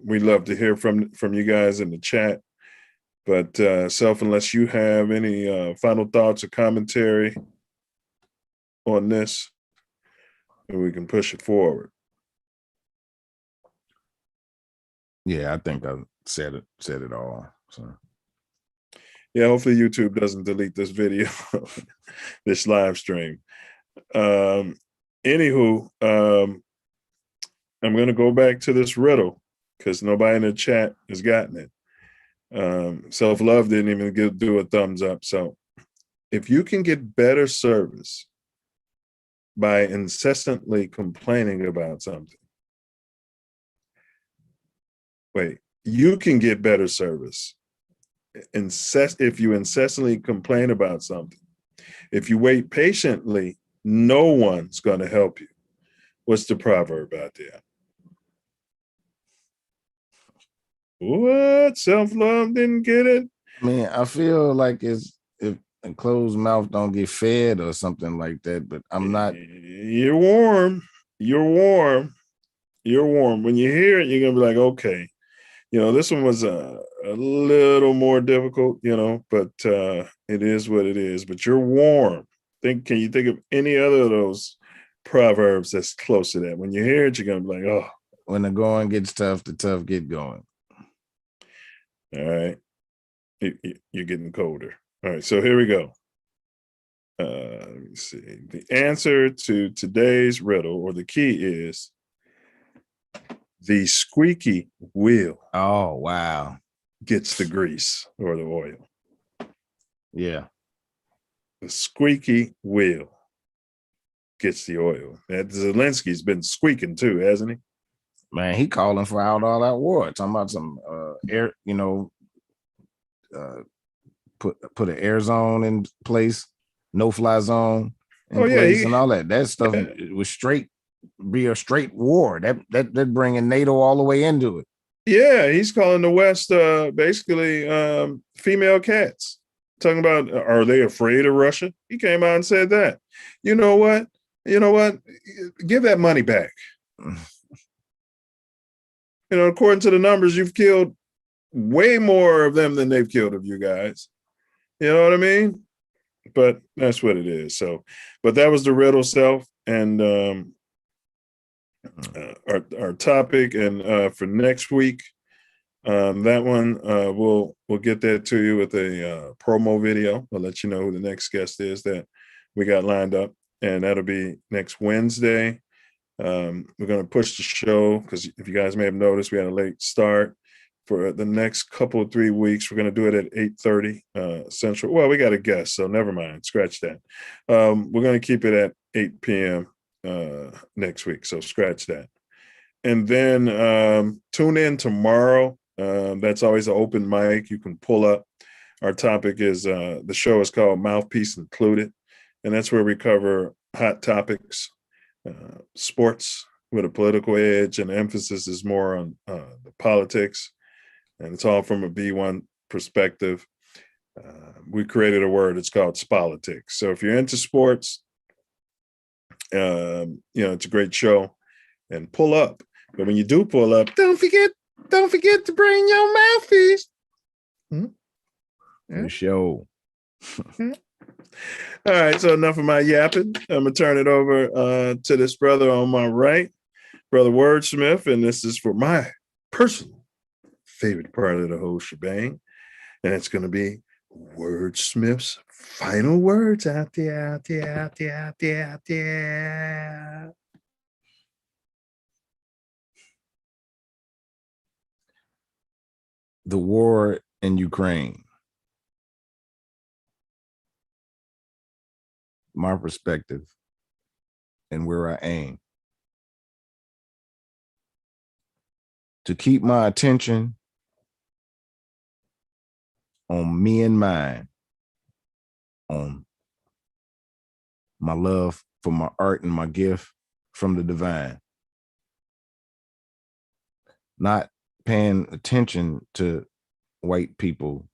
A: we'd love to hear from you guys in the chat. But Self, unless you have any final thoughts or commentary on this, we can push it forward.
T: Yeah, I think I said it all. So
A: yeah, hopefully YouTube doesn't delete this video, this live stream. Anywho, I'm gonna go back to this riddle because nobody in the chat has gotten it. Self Love didn't even do a thumbs up. So if you can get better service by incessantly complaining about something, you can get better service if you incessantly complain about something. If you wait patiently, no one's going to help you. What's the proverb out there? What? Self-love didn't get it?
T: Man, I feel like it's if a closed mouth don't get fed or something like that, but I'm not.
A: You're warm. You're warm. You're warm. When you hear it, you're going to be like, okay. This one was a little more difficult, but it is what it is. But you're warm. Can you think of any other of those proverbs that's close to that? When you hear it, you're going to be like, oh.
T: When the going gets tough, the tough get going.
A: All right. You're getting colder. All right. So here we go. Let me see. The answer to today's riddle, or the key, is the squeaky wheel.
T: Oh, wow.
A: Gets the grease or the oil.
T: Yeah.
A: The squeaky wheel gets the oil. And Zelensky's been squeaking too, hasn't he?
T: Man, he calling for out all that war. Talking about some air, put an air zone in place, no fly zone in place, and all that. That stuff was be a straight war. That bringing NATO all the way into it.
A: Yeah, he's calling the West basically female cats. Talking about, are they afraid of Russia? He came out and said that. You know what? Give that money back. According to the numbers, you've killed way more of them than they've killed of you guys. You know what I mean? But that's what it is. So, but that was the riddle, Self, and our topic, and for next week, that one we'll get that to you with a promo video. I'll let you know who the next guest is that we got lined up, and that'll be next Wednesday. We're going to push the show because if you guys may have noticed, we had a late start. For the next couple of 3 weeks, we're going to do it at 8:30 Central. Well, we got a guest, so never mind. Scratch that. We're going to keep it at 8 p.m. Next week, so scratch that. And then tune in tomorrow. That's always an open mic. You can pull up. Our topic is the show is called Mouthpiece Included, and that's where we cover hot topics, sports with a political edge, and the emphasis is more on the politics. And it's all from a B1 perspective. We created a word, it's called Spolitics. So if you're into sports, it's a great show, and pull up. But when you do pull up, don't forget to bring your mouthpiece.
T: The show.
A: All right, so enough of my yapping. I'm gonna turn it over to this brother on my right, Brother Wordsmith, and this is for my personal favorite part of the whole shebang, and it's going to be Wordsmith's final words out there.
T: The war in Ukraine. My perspective and where I aim. To keep my attention on me and mine, on my love for my art and my gift from the divine. Not paying attention to white people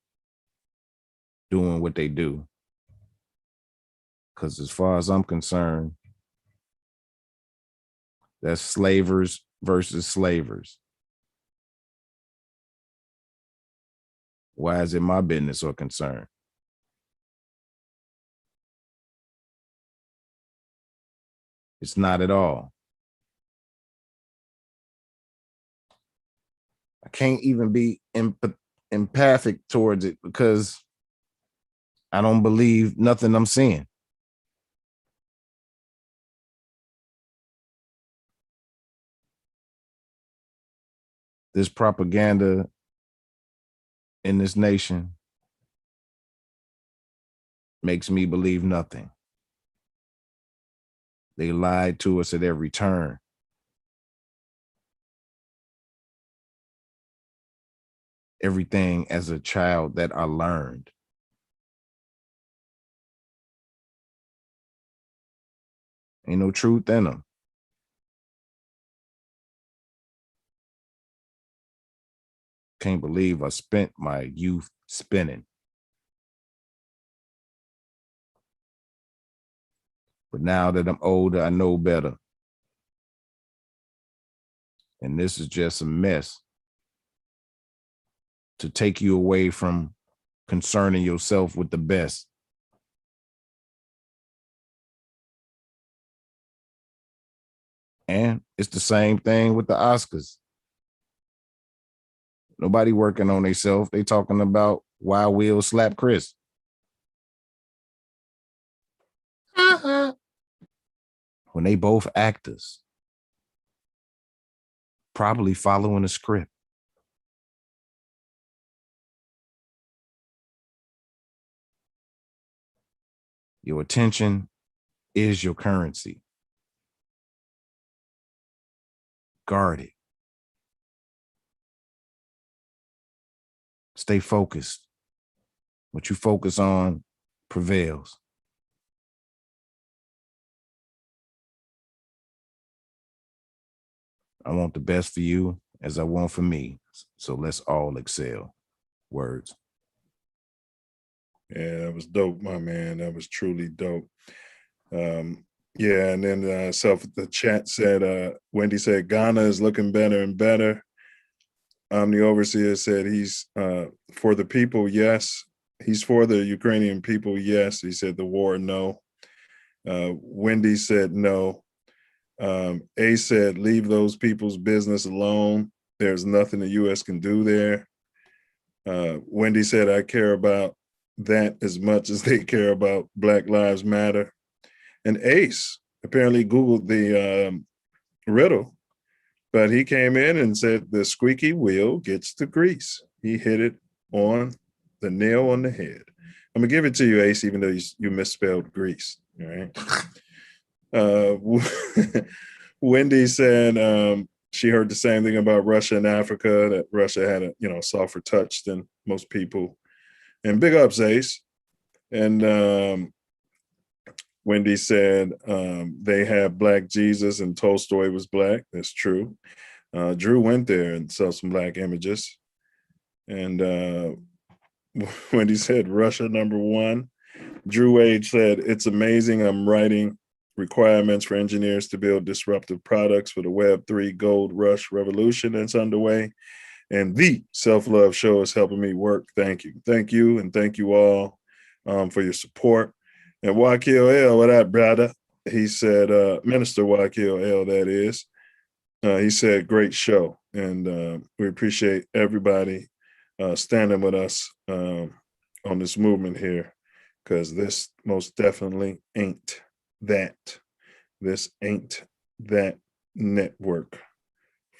T: doing what they do. Because as far as I'm concerned, that's slavers versus slavers. Why is it my business or concern? It's not at all. I can't even be empathic towards it because I don't believe nothing I'm seeing. This propaganda in this nation makes me believe nothing. They lied to us at every turn. Everything as a child that I learned. Ain't no truth in them. Can't believe I spent my youth spinning. But now that I'm older, I know better. And this is just a mess to take you away from concerning yourself with the best. And it's the same thing with the Oscars. Nobody working on themselves. They talking about why Will slap Chris. When they both actors, probably following a script. Your attention is your currency. Guard it. Stay focused. What you focus on prevails. I want the best for you as I want for me. So let's all excel. Words.
A: Yeah, that was dope, my man. That was truly dope. Yeah, and then the chat said, Wendy said, Ghana is looking better and better. The overseer said he's for the people, yes. He's for the Ukrainian people, yes. He said the war, no. Wendy said no. A said, leave those people's business alone. There's nothing the U.S. can do there. Wendy said, I care about that as much as they care about Black Lives Matter. And Ace apparently Googled the riddle, but he came in and said the squeaky wheel gets the grease. He hit it on the nail on the head. I'm gonna give it to you, Ace, even though you misspelled grease. All right. Wendy said she heard the same thing about Russia and Africa, that Russia had a softer touch than most people. And big ups, Ace. And Wendy said they have Black Jesus and Tolstoy was Black. That's true. Drew went there and saw some Black images. And Wendy said Russia #1. Drew Wade said, it's amazing. I'm writing requirements for engineers to build disruptive products for the Web3 gold rush revolution that's underway. And the Self Luv Show is helping me work. Thank you. Thank you. And thank you all for your support. And YKL, what up, brother? He said, Minister YKL, that is. He said, great show. And we appreciate everybody standing with us on this movement here, because this most definitely ain't that. This ain't that network,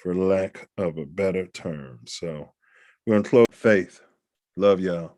A: for lack of a better term. So we're going to close. Faith. Love y'all.